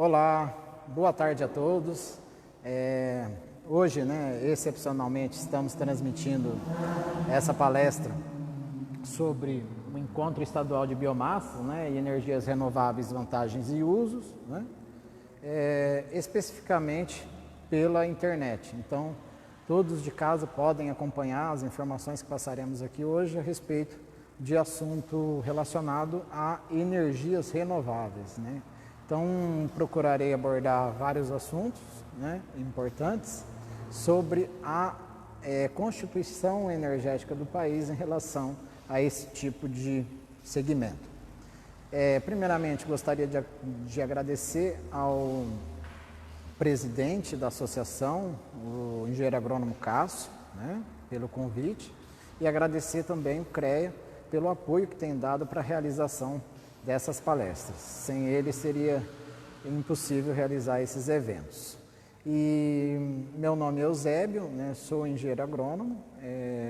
Olá, boa tarde a todos. Hoje, excepcionalmente, estamos transmitindo essa palestra sobre o Encontro Estadual de Biomassas, e Energias Renováveis, Vantagens e Usos, especificamente pela internet. Então, todos de casa podem acompanhar as informações que passaremos aqui hoje a respeito de assunto relacionado a energias renováveis, Então, procurarei abordar vários assuntos importantes sobre a constituição energética do país em relação a esse tipo de segmento. Primeiramente, gostaria de agradecer ao presidente da associação, o engenheiro agrônomo Cássio, pelo convite, e agradecer também o CREA pelo apoio que tem dado para a realização dessas palestras. Sem ele seria impossível realizar esses eventos. E meu nome é Eusébio, sou engenheiro agrônomo,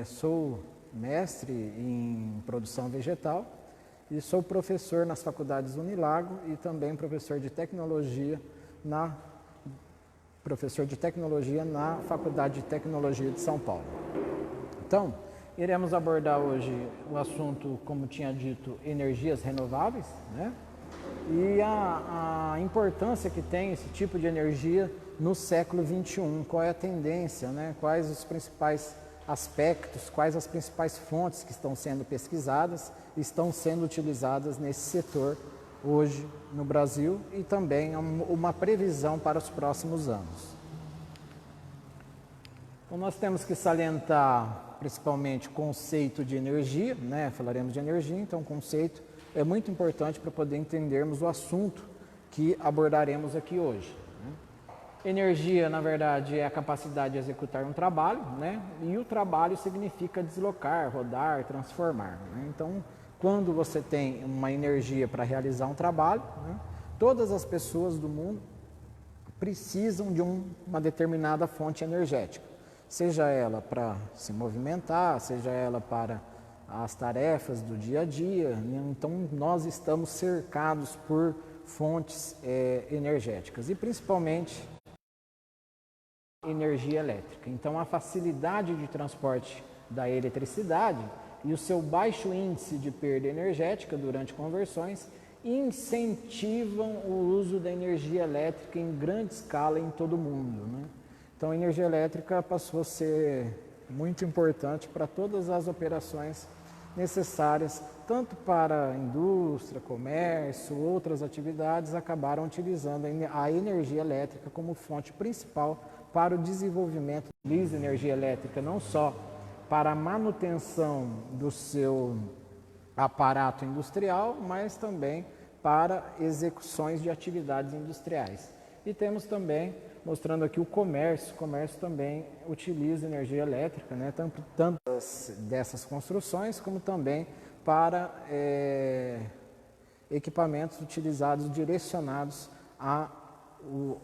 sou mestre em produção vegetal e sou professor nas faculdades Unilago e também professor de tecnologia na Faculdade de Tecnologia de São Paulo. Então, iremos abordar hoje o assunto, como tinha dito, energias renováveis, e a importância que tem esse tipo de energia no século XXI, qual é a tendência, quais os principais aspectos, quais as principais fontes que estão sendo pesquisadas e estão sendo utilizadas nesse setor hoje no Brasil e também uma previsão para os próximos anos. Então, nós temos que salientar principalmente o conceito de energia, falaremos de energia, então o conceito é muito importante para poder entendermos o assunto que abordaremos aqui hoje. Energia, na verdade, é a capacidade de executar um trabalho, e o trabalho significa deslocar, rodar, transformar. Então, quando você tem uma energia para realizar um trabalho, todas as pessoas do mundo precisam de uma determinada fonte energética. Seja ela para se movimentar, seja ela para as tarefas do dia a dia. Então, nós estamos cercados por fontes energéticas e principalmente energia elétrica. Então, a facilidade de transporte da eletricidade e o seu baixo índice de perda energética durante conversões incentivam o uso da energia elétrica em grande escala em todo o mundo, Então, a energia elétrica passou a ser muito importante para todas as operações necessárias, tanto para a indústria, comércio, outras atividades, acabaram utilizando a energia elétrica como fonte principal para o desenvolvimento de energia elétrica, não só para a manutenção do seu aparato industrial, mas também para execuções de atividades industriais. E temos também, mostrando aqui o comércio também utiliza energia elétrica, tanto dessas construções, como também para equipamentos utilizados, direcionados à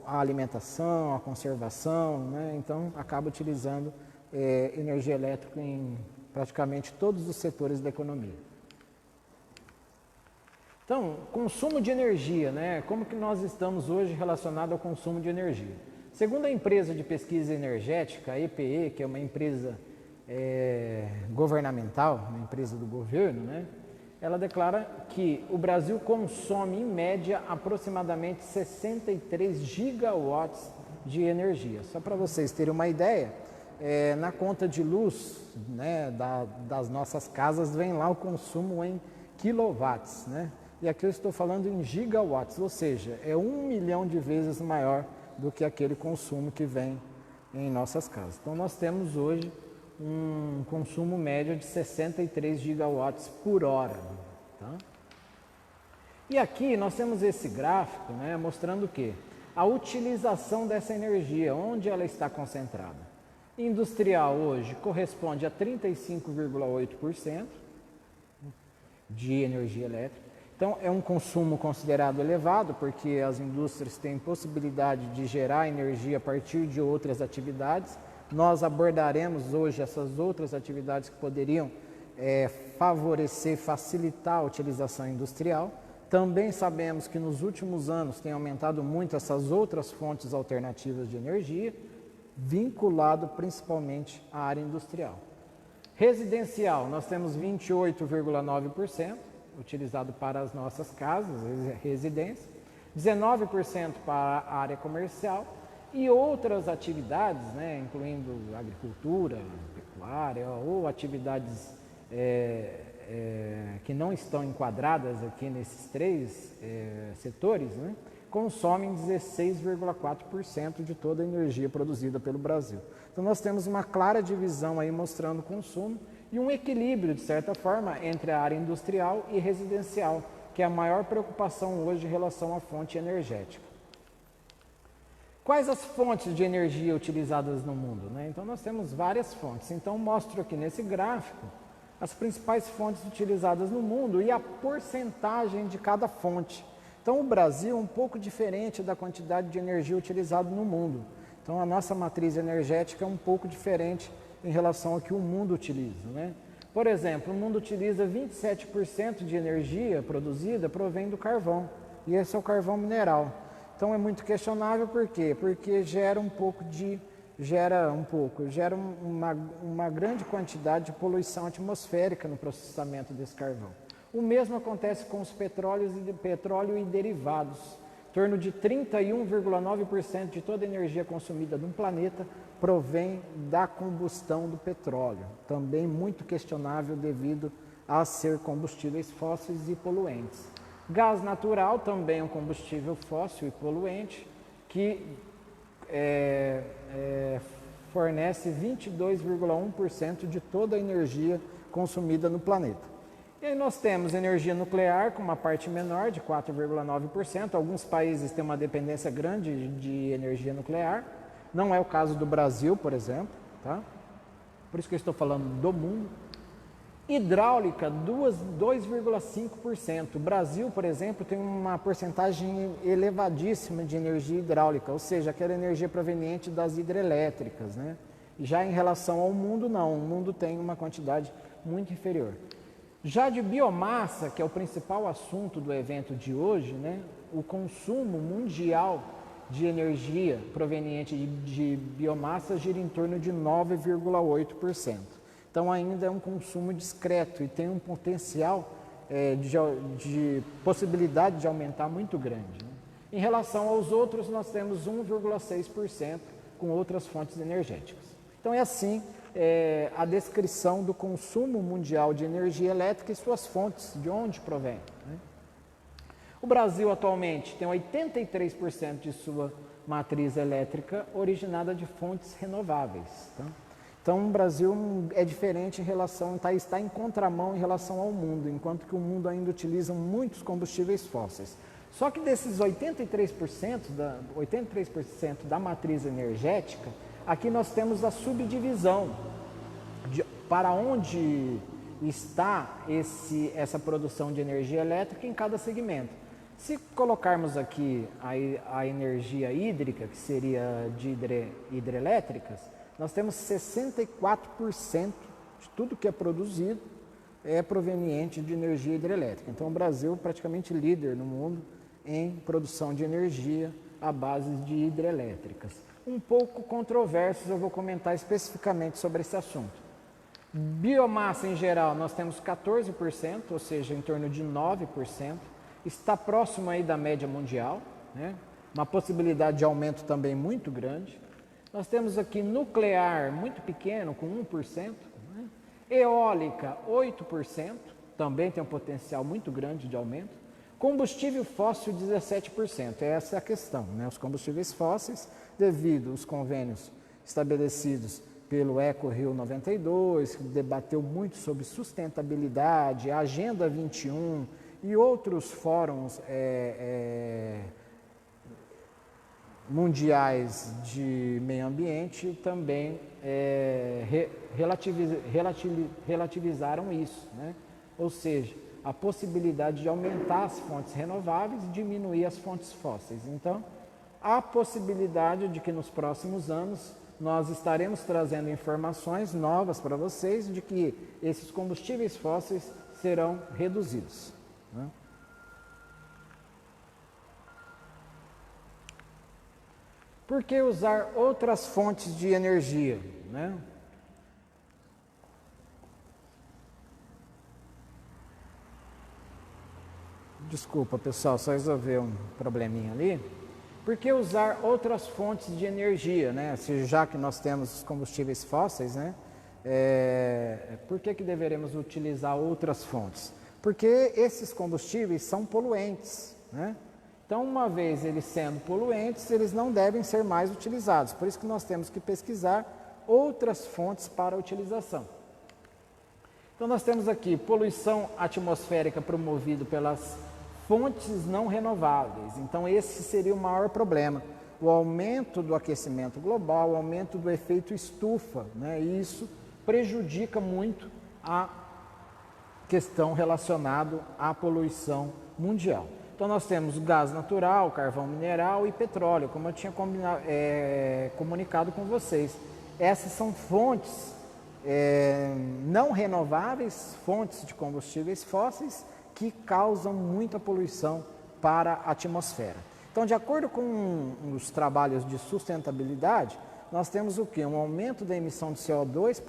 alimentação, à conservação, Então, acaba utilizando energia elétrica em praticamente todos os setores da economia. Então, consumo de energia, Como que nós estamos hoje relacionado ao consumo de energia? Segundo a empresa de pesquisa energética, a EPE, que é uma empresa governamental, uma empresa do governo, ela declara que o Brasil consome, em média, aproximadamente 63 gigawatts de energia. Só para vocês terem uma ideia, na conta de luz das nossas casas, vem lá o consumo em quilowatts, E aqui eu estou falando em gigawatts, ou seja, é 1 milhão de vezes maior do que aquele consumo que vem em nossas casas. Então, nós temos hoje um consumo médio de 63 gigawatts por hora. E aqui nós temos esse gráfico mostrando o quê? A utilização dessa energia, onde ela está concentrada. Industrial hoje corresponde a 35,8% de energia elétrica. Então, é um consumo considerado elevado, porque as indústrias têm possibilidade de gerar energia a partir de outras atividades. Nós abordaremos hoje essas outras atividades que poderiam favorecer, facilitar a utilização industrial. Também sabemos que nos últimos anos tem aumentado muito essas outras fontes alternativas de energia, vinculado principalmente à área industrial. Residencial, nós temos 28,9% utilizado para as nossas casas, residências, 19% para a área comercial e outras atividades, né, incluindo agricultura, pecuária ou atividades que não estão enquadradas aqui nesses três setores, né, consomem 16,4% de toda a energia produzida pelo Brasil. Então nós temos uma clara divisão aí mostrando o consumo e um equilíbrio, de certa forma, entre a área industrial e residencial, que é a maior preocupação hoje em relação à fonte energética. Quais as fontes de energia utilizadas no mundo, né? Então nós temos várias fontes. Então mostro aqui nesse gráfico as principais fontes utilizadas no mundo e a porcentagem de cada fonte. Então o Brasil é um pouco diferente da quantidade de energia utilizada no mundo. Então a nossa matriz energética é um pouco diferente em relação ao que o mundo utiliza, né? Por exemplo, o mundo utiliza 27% de energia produzida provém do carvão, e esse é o carvão mineral. Então é muito questionável, por quê? Porque gera uma grande quantidade de poluição atmosférica no processamento desse carvão. O mesmo acontece com os petróleo e derivados. Em torno de 31,9% de toda a energia consumida no planeta provém da combustão do petróleo. Também muito questionável devido a ser combustíveis fósseis e poluentes. Gás natural também é um combustível fóssil e poluente que fornece 22,1% de toda a energia consumida no planeta. E aí nós temos energia nuclear com uma parte menor, de 4,9%. Alguns países têm uma dependência grande de energia nuclear. Não é o caso do Brasil, por exemplo, tá? Por isso que eu estou falando do mundo. Hidráulica, 2,5%. O Brasil, por exemplo, tem uma porcentagem elevadíssima de energia hidráulica, ou seja, aquela energia proveniente das hidrelétricas, né? Já em relação ao mundo, não. O mundo tem uma quantidade muito inferior. Já de biomassa, que é o principal assunto do evento de hoje, né? O consumo mundial de energia proveniente de biomassa gira em torno de 9,8%. Então ainda é um consumo discreto e tem um potencial de possibilidade de aumentar muito grande, né? Em relação aos outros, nós temos 1,6% com outras fontes energéticas. Então é assim a descrição do consumo mundial de energia elétrica e suas fontes, de onde provém, né? O Brasil atualmente tem 83% de sua matriz elétrica originada de fontes renováveis, tá? Então o Brasil é diferente em relação, está em contramão em relação ao mundo, enquanto que o mundo ainda utiliza muitos combustíveis fósseis. Só que desses 83% da matriz energética, aqui nós temos a subdivisão para onde está essa produção de energia elétrica em cada segmento. Se colocarmos aqui a energia hídrica, que seria de hidrelétricas, nós temos 64% de tudo que é produzido é proveniente de energia hidrelétrica. Então o Brasil é praticamente líder no mundo em produção de energia à base de hidrelétricas. Um pouco controversos, eu vou comentar especificamente sobre esse assunto. Biomassa em geral, nós temos 14%, ou seja, em torno de 9%. Está próximo aí da média mundial, né? Uma possibilidade de aumento também muito grande. Nós temos aqui nuclear muito pequeno, com 1%, né? Eólica, 8%, também tem um potencial muito grande de aumento. Combustível fóssil, 17%, essa é a questão, né? Os combustíveis fósseis, devido aos convênios estabelecidos pelo Eco Rio 92, que debateu muito sobre sustentabilidade, a Agenda 21 e outros fóruns mundiais de meio ambiente também relativizaram isso, né? Ou seja, a possibilidade de aumentar as fontes renováveis e diminuir as fontes fósseis. Então, há possibilidade de que nos próximos anos nós estaremos trazendo informações novas para vocês de que esses combustíveis fósseis serão reduzidos, né? Por que usar outras fontes de energia, né? Desculpa, pessoal, só resolver um probleminha ali. Por que usar outras fontes de energia, né? Já que nós temos os combustíveis fósseis, né? Por que deveremos utilizar outras fontes? Porque esses combustíveis são poluentes, né? Então, uma vez eles sendo poluentes, eles não devem ser mais utilizados. Por isso que nós temos que pesquisar outras fontes para a utilização. Então, nós temos aqui poluição atmosférica promovida pelas fontes não renováveis. Então, esse seria o maior problema. O aumento do aquecimento global, o aumento do efeito estufa, né? E isso prejudica muito a questão relacionada à poluição mundial. Então, nós temos gás natural, carvão mineral e petróleo, como eu tinha comunicado com vocês. Essas são fontes não renováveis, fontes de combustíveis fósseis, que causam muita poluição para a atmosfera. Então, de acordo com os trabalhos de sustentabilidade, nós temos o quê? Um aumento da emissão de CO2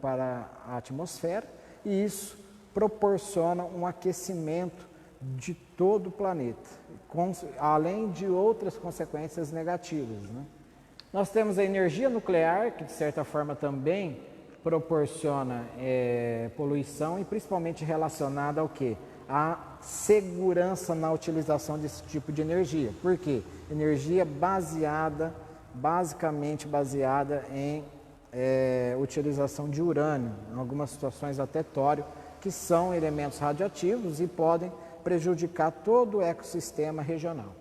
para a atmosfera, e isso proporciona um aquecimento de todo o planeta, além de outras consequências negativas, né? Nós temos a energia nuclear, que de certa forma também proporciona poluição, e principalmente relacionada ao quê? A segurança na utilização desse tipo de energia. Por quê? Energia basicamente baseada em utilização de urânio, em algumas situações até tório, que são elementos radioativos e podem prejudicar todo o ecossistema regional.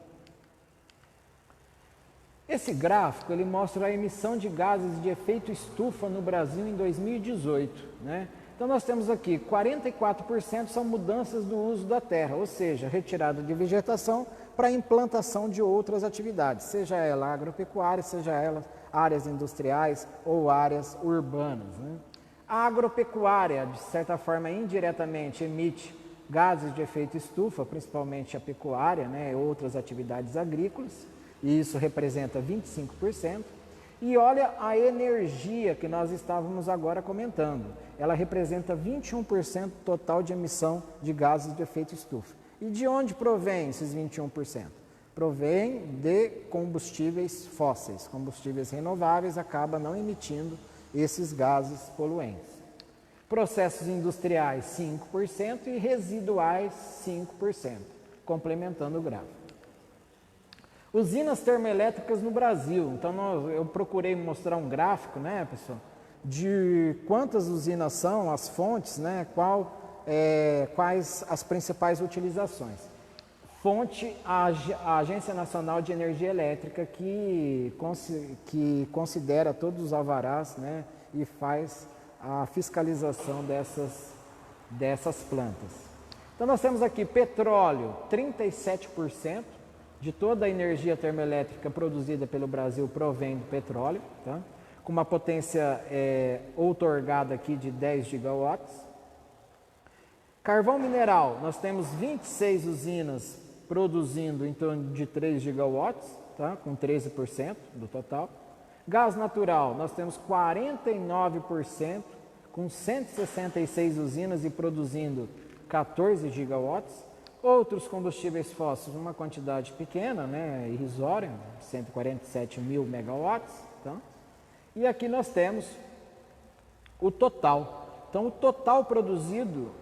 Esse gráfico ele mostra a emissão de gases de efeito estufa no Brasil em 2018, né? Então nós temos aqui 44% são mudanças do uso da terra, ou seja, retirada de vegetação para implantação de outras atividades, seja ela agropecuária, seja ela áreas industriais ou áreas urbanas, né? A agropecuária, de certa forma, indiretamente emite gases de efeito estufa, principalmente a pecuária, né, outras atividades agrícolas, e isso representa 25%. E olha a energia que nós estávamos agora comentando, ela representa 21% total de emissão de gases de efeito estufa. E de onde provém esses 21%? Provém de combustíveis fósseis, combustíveis renováveis acabam não emitindo esses gases poluentes. Processos industriais 5% e residuais 5%, complementando o gráfico. Usinas termoelétricas no Brasil. Então eu procurei mostrar um gráfico, né, pessoal, de quantas usinas são, as fontes, né, quais as principais utilizações. Fonte, a Agência Nacional de Energia Elétrica, que considera todos os alvarás, né, e faz a fiscalização dessas plantas. Então nós temos aqui petróleo, 37% de toda a energia termoelétrica produzida pelo Brasil provém do petróleo, tá? Com uma potência outorgada aqui de 10 gigawatts. Carvão mineral, nós temos 26 usinas produzindo em torno de 3 gigawatts, tá? Com 13% do total. Gás natural, nós temos 49%, com 166 usinas e produzindo 14 gigawatts. Outros combustíveis fósseis, uma quantidade pequena, né, irrisória, 147 mil megawatts. Tá? E aqui nós temos o total. Então, o total produzido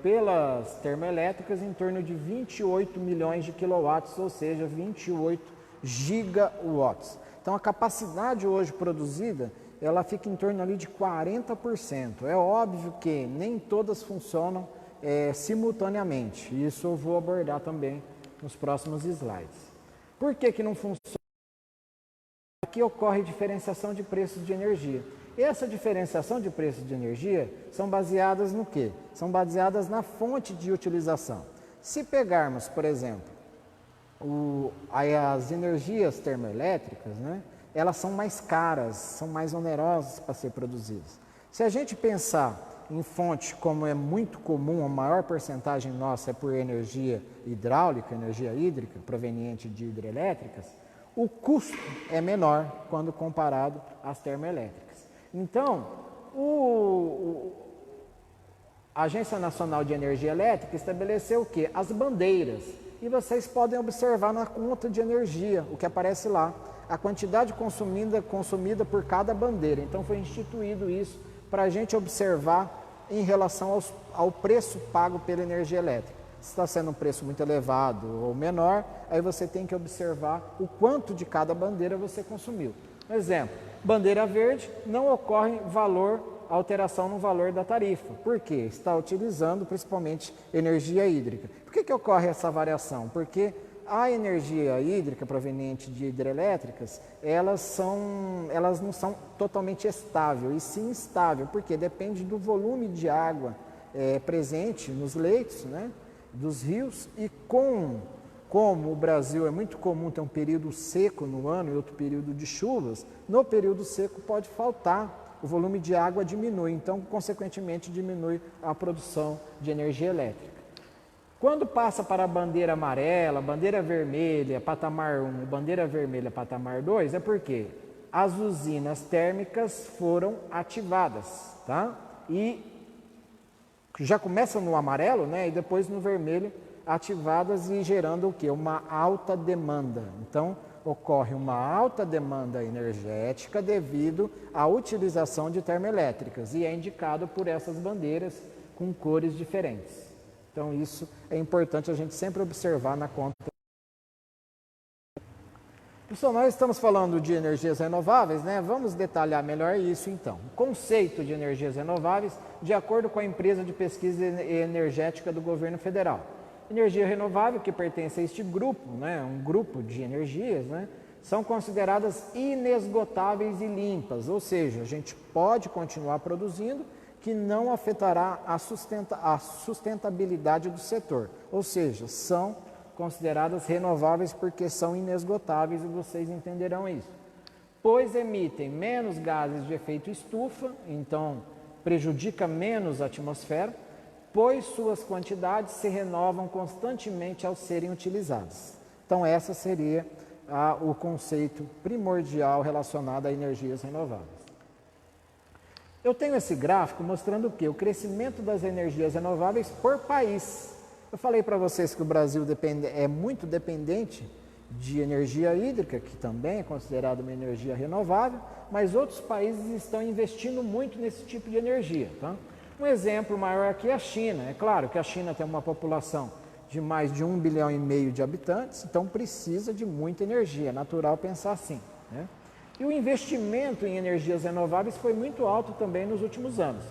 pelas termoelétricas em torno de 28 milhões de quilowatts, ou seja, 28 gigawatts. Então, a capacidade hoje produzida, ela fica em torno ali de 40%. É óbvio que nem todas funcionam simultaneamente. Isso eu vou abordar também nos próximos slides. Por que não funciona? Aqui ocorre diferenciação de preços de energia. Essa diferenciação de preços de energia são baseadas no quê? São baseadas na fonte de utilização. Se pegarmos, por exemplo, as energias termoelétricas, né, elas são mais caras, são mais onerosas para ser produzidas. Se a gente pensar em fonte, como é muito comum, a maior porcentagem nossa é por energia hidráulica, energia hídrica, proveniente de hidrelétricas, o custo é menor quando comparado às termoelétricas. Então, a Agência Nacional de Energia Elétrica estabeleceu o quê? As bandeiras. E vocês podem observar na conta de energia, o que aparece lá, a quantidade consumida por cada bandeira. Então foi instituído isso para a gente observar em relação ao preço pago pela energia elétrica. Se está sendo um preço muito elevado ou menor, aí você tem que observar o quanto de cada bandeira você consumiu. Por exemplo, bandeira verde, não ocorre alteração no valor da tarifa. Por quê? Está utilizando principalmente energia hídrica. Por que ocorre essa variação? Porque a energia hídrica proveniente de hidrelétricas, elas não são totalmente estáveis, e sim instável, porque depende do volume de água presente nos leitos, né, dos rios, e como o Brasil é muito comum ter um período seco no ano e outro período de chuvas, no período seco pode faltar, o volume de água diminui, então, consequentemente, diminui a produção de energia elétrica. Quando passa para a bandeira amarela, bandeira vermelha, patamar 1, bandeira vermelha, patamar 2, é porque as usinas térmicas foram ativadas, tá? E já começa no amarelo, né? E depois no vermelho, ativadas e gerando o quê? Uma alta demanda. Então, ocorre uma alta demanda energética devido à utilização de termoelétricas e é indicado por essas bandeiras com cores diferentes. Então, isso é importante a gente sempre observar na conta. Pessoal, nós estamos falando de energias renováveis, né? Vamos detalhar melhor isso então. O conceito de energias renováveis, de acordo com a empresa de pesquisa energética do governo federal. Energia renovável, que pertence a este grupo, né? Um grupo de energias, né? São consideradas inesgotáveis e limpas, ou seja, a gente pode continuar produzindo, que não afetará a sustentabilidade do setor, ou seja, são consideradas renováveis porque são inesgotáveis e vocês entenderão isso. Pois emitem menos gases de efeito estufa, então prejudica menos a atmosfera, pois suas quantidades se renovam constantemente ao serem utilizadas. Então essa seria o conceito primordial relacionado a energias renováveis. Eu tenho esse gráfico mostrando o quê? O crescimento das energias renováveis por país. Eu falei para vocês que o Brasil é muito dependente de energia hídrica, que também é considerada uma energia renovável, mas outros países estão investindo muito nesse tipo de energia. Tá? Um exemplo maior aqui é a China. É claro que a China tem uma população de mais de 1,5 bilhão de habitantes, então precisa de muita energia, é natural pensar assim, né? E o investimento em energias renováveis foi muito alto também nos últimos anos.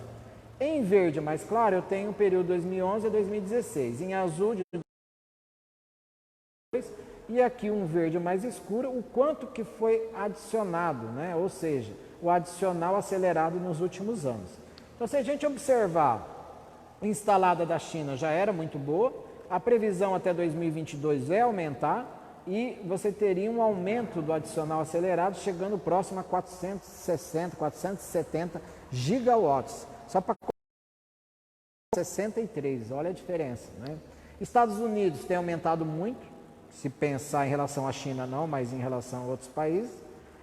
Em verde mais claro, eu tenho o período 2011 a 2016. Em azul, de 2022, e aqui um verde mais escuro, o quanto que foi adicionado, né? Ou seja, o adicional acelerado nos últimos anos. Então, se a gente observar, a instalada da China já era muito boa, a previsão até 2022 é aumentar, e você teria um aumento do adicional acelerado chegando próximo a 460, 470 gigawatts. Só para 63, olha a diferença, né? Estados Unidos tem aumentado muito, se pensar em relação à China não, mas em relação a outros países.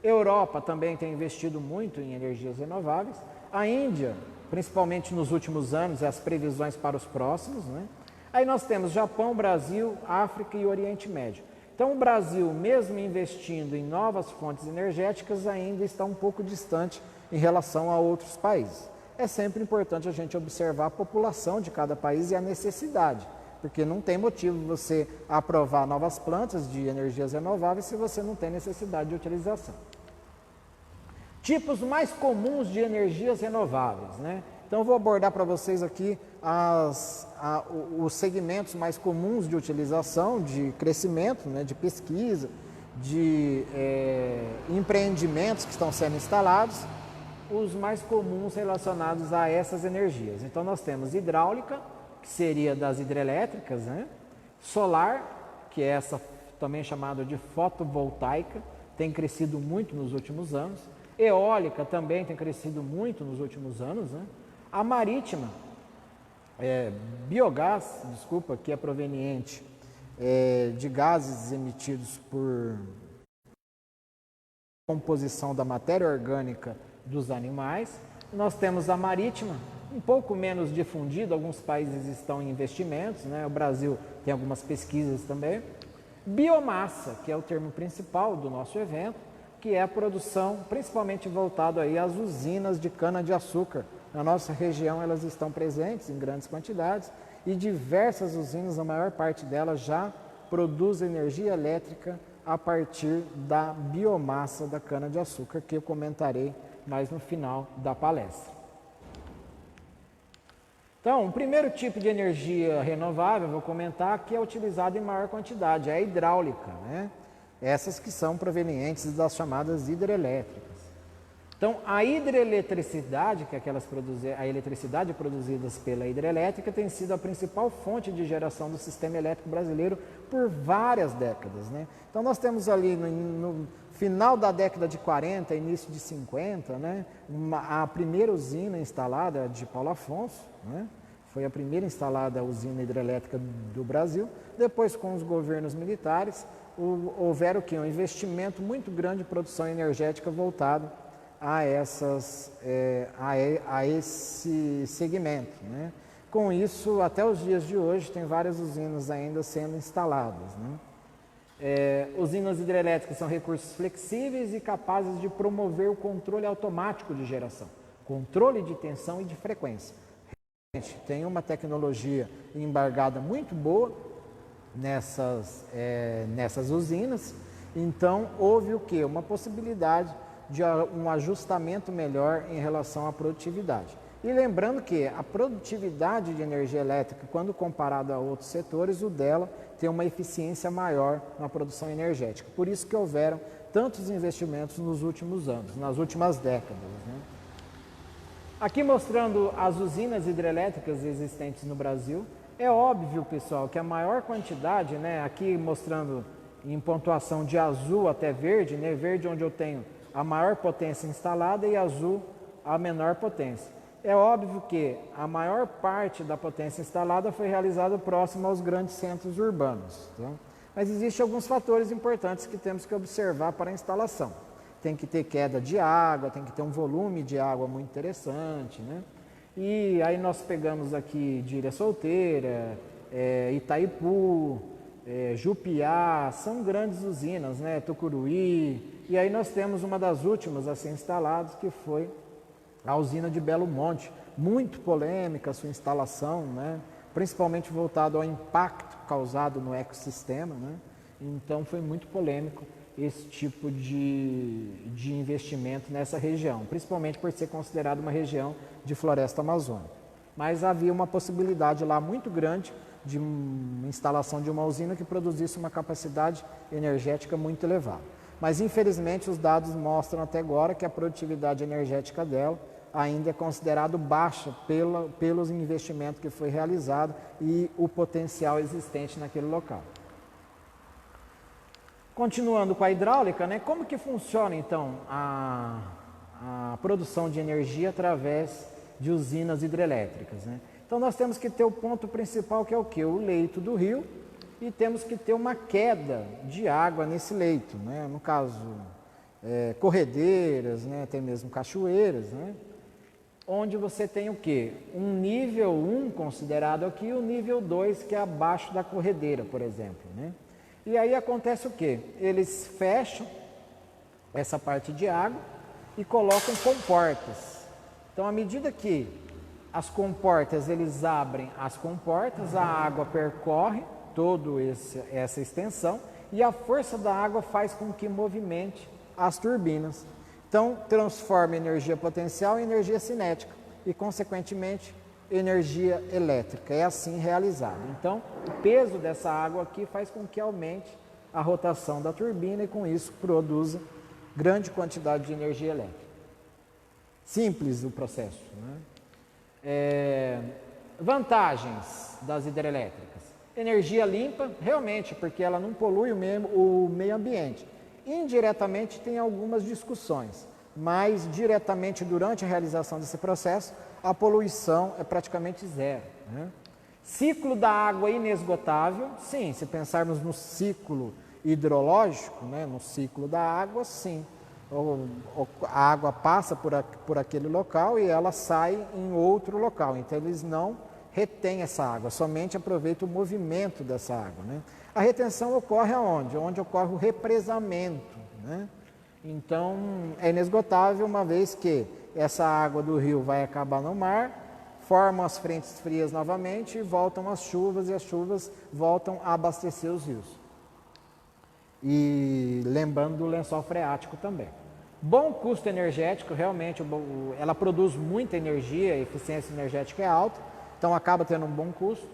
Europa também tem investido muito em energias renováveis. A Índia, principalmente nos últimos anos, as previsões para os próximos, né? Aí nós temos Japão, Brasil, África e Oriente Médio. Então, o Brasil, mesmo investindo em novas fontes energéticas, ainda está um pouco distante em relação a outros países. É sempre importante a gente observar a população de cada país e a necessidade, porque não tem motivo você aprovar novas plantas de energias renováveis se você não tem necessidade de utilização. Tipos mais comuns de energias renováveis, né? Então, eu vou abordar para vocês aqui os segmentos mais comuns de utilização, de crescimento, né, de pesquisa, de empreendimentos que estão sendo instalados, os mais comuns relacionados a essas energias. Então, nós temos hidráulica, que seria das hidrelétricas, né? Solar, que é essa também chamada de fotovoltaica, tem crescido muito nos últimos anos. Eólica também tem crescido muito nos últimos anos, né? A marítima, biogás, desculpa, que é proveniente de gases emitidos por composição da matéria orgânica dos animais. Nós temos a marítima, um pouco menos difundida, alguns países estão em investimentos, né? O Brasil tem algumas pesquisas também. Biomassa, que é o termo principal do nosso evento, que é a produção principalmente voltada aí às usinas de cana-de-açúcar. Na nossa região elas estão presentes em grandes quantidades e diversas usinas, a maior parte delas já produz energia elétrica a partir da biomassa da cana-de-açúcar, que eu comentarei mais no final da palestra. Então, o primeiro tipo de energia renovável, vou comentar, que é utilizado em maior quantidade, é a hidráulica, né? Essas que são provenientes das chamadas hidrelétricas. Então, a hidroeletricidade, que é a eletricidade produzida pela hidrelétrica, tem sido a principal fonte de geração do sistema elétrico brasileiro por várias décadas, né? Então, nós temos ali no final da década de 40, início de 50, né, a primeira usina instalada de Paulo Afonso, né? Foi a primeira instalada usina hidrelétrica do Brasil. Depois, com os governos militares, houveram um investimento muito grande em produção energética voltado a esse segmento, né? Com isso, até os dias de hoje, tem várias usinas ainda sendo instaladas, né? Usinas hidrelétricas são recursos flexíveis e capazes de promover o controle automático de geração, controle de tensão e de frequência. Realmente, tem uma tecnologia embargada muito boa nessas usinas, então houve o quê? Uma possibilidade de um ajustamento melhor em relação à produtividade. E lembrando que a produtividade de energia elétrica, quando comparado a outros setores, o dela tem uma eficiência maior na produção energética. Por isso que houveram tantos investimentos nos últimos anos, nas últimas décadas, né? Aqui mostrando as usinas hidrelétricas existentes no Brasil. É óbvio, pessoal, que a maior quantidade, né, aqui mostrando em pontuação de azul até verde, né, verde onde eu tenho a maior potência instalada e azul a menor potência. É óbvio que a maior parte da potência instalada foi realizada próximo aos grandes centros urbanos, tá? Mas existem alguns fatores importantes que temos que observar para a instalação. Tem que ter queda de água, tem que ter um volume de água muito interessante, né? E aí nós pegamos aqui de Ilha Solteira, Itaipu, Jupiá, são grandes usinas, né? Tucuruí. E aí nós temos uma das últimas a ser instaladas, que foi a usina de Belo Monte. Muito polêmica a sua instalação, né? Principalmente voltado ao impacto causado no ecossistema, né? Então foi muito polêmico esse tipo de investimento nessa região, principalmente por ser considerada uma região de floresta amazônica. Mas havia uma possibilidade lá muito grande de instalação de uma usina que produzisse uma capacidade energética muito elevada. Mas, infelizmente, os dados mostram até agora que a produtividade energética dela ainda é considerado baixa pelos investimentos que foi realizado e o potencial existente naquele local. Continuando com a hidráulica, né? Como que funciona, então, a produção de energia através de usinas hidrelétricas, né? Então, nós temos que ter o ponto principal, que é o quê? O leito do rio, e temos que ter uma queda de água nesse leito, né? No caso, corredeiras, né? Até mesmo cachoeiras, né? Onde você tem o quê? Um nível 1 considerado aqui e o nível 2, que é abaixo da corredeira, por exemplo, né? E aí acontece o quê? Eles fecham essa parte de água e colocam comportas. Então, à medida que as comportas, eles abrem as comportas, a água percorre toda essa extensão e a força da água faz com que movimente as turbinas. Então, transforma energia potencial em energia cinética e, consequentemente, energia elétrica. É assim realizado. Então, o peso dessa água aqui faz com que aumente a rotação da turbina e, com isso, produza grande quantidade de energia elétrica. Simples o processo, né? Vantagens das hidrelétricas. Energia limpa, realmente, porque ela não polui o meio ambiente. Indiretamente tem algumas discussões, mas diretamente durante a realização desse processo, a poluição é praticamente zero, né? Ciclo da água inesgotável, sim, se pensarmos no ciclo hidrológico, né, no ciclo da água, sim. a água passa por aquele local e ela sai em outro local. Então eles não retêm essa água, somente aproveitam o movimento dessa água, né? A retenção ocorre aonde? Onde ocorre o represamento, né? Então é inesgotável, uma vez que essa água do rio vai acabar no mar, formam as frentes frias novamente e voltam as chuvas, e as chuvas voltam a abastecer os rios. E lembrando do lençol freático também. Bom custo energético, realmente ela produz muita energia, a eficiência energética é alta, então acaba tendo um bom custo.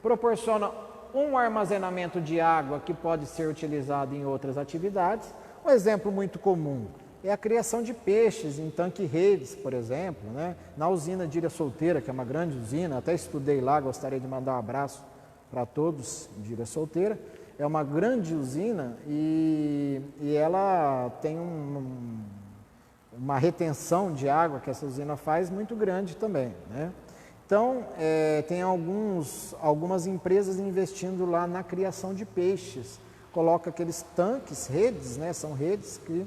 Proporciona um armazenamento de água que pode ser utilizado em outras atividades. Um exemplo muito comum é a criação de peixes em tanque-redes, por exemplo, né? Na usina de Ilha Solteira, que é uma grande usina, até estudei lá, gostaria de mandar um abraço para todos de Ilha Solteira. É uma grande usina e ela tem uma retenção de água que essa usina faz muito grande também, né? Então, tem algumas empresas investindo lá na criação de peixes. Coloca aqueles tanques, redes, né? São redes que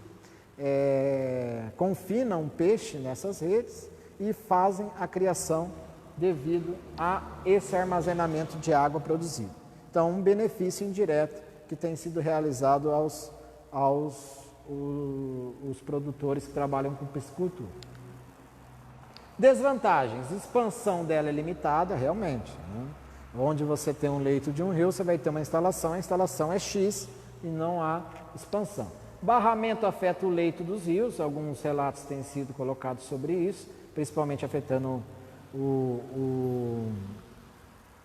confinam o peixe nessas redes e fazem a criação devido a esse armazenamento de água produzido. Então, um benefício indireto que tem sido realizado aos produtores que trabalham com piscicultura. Desvantagens: expansão dela é limitada, realmente, né? Onde você tem um leito de um rio, você vai ter uma instalação, a instalação é X e não há expansão. Barramento afeta o leito dos rios, alguns relatos têm sido colocados sobre isso, principalmente afetando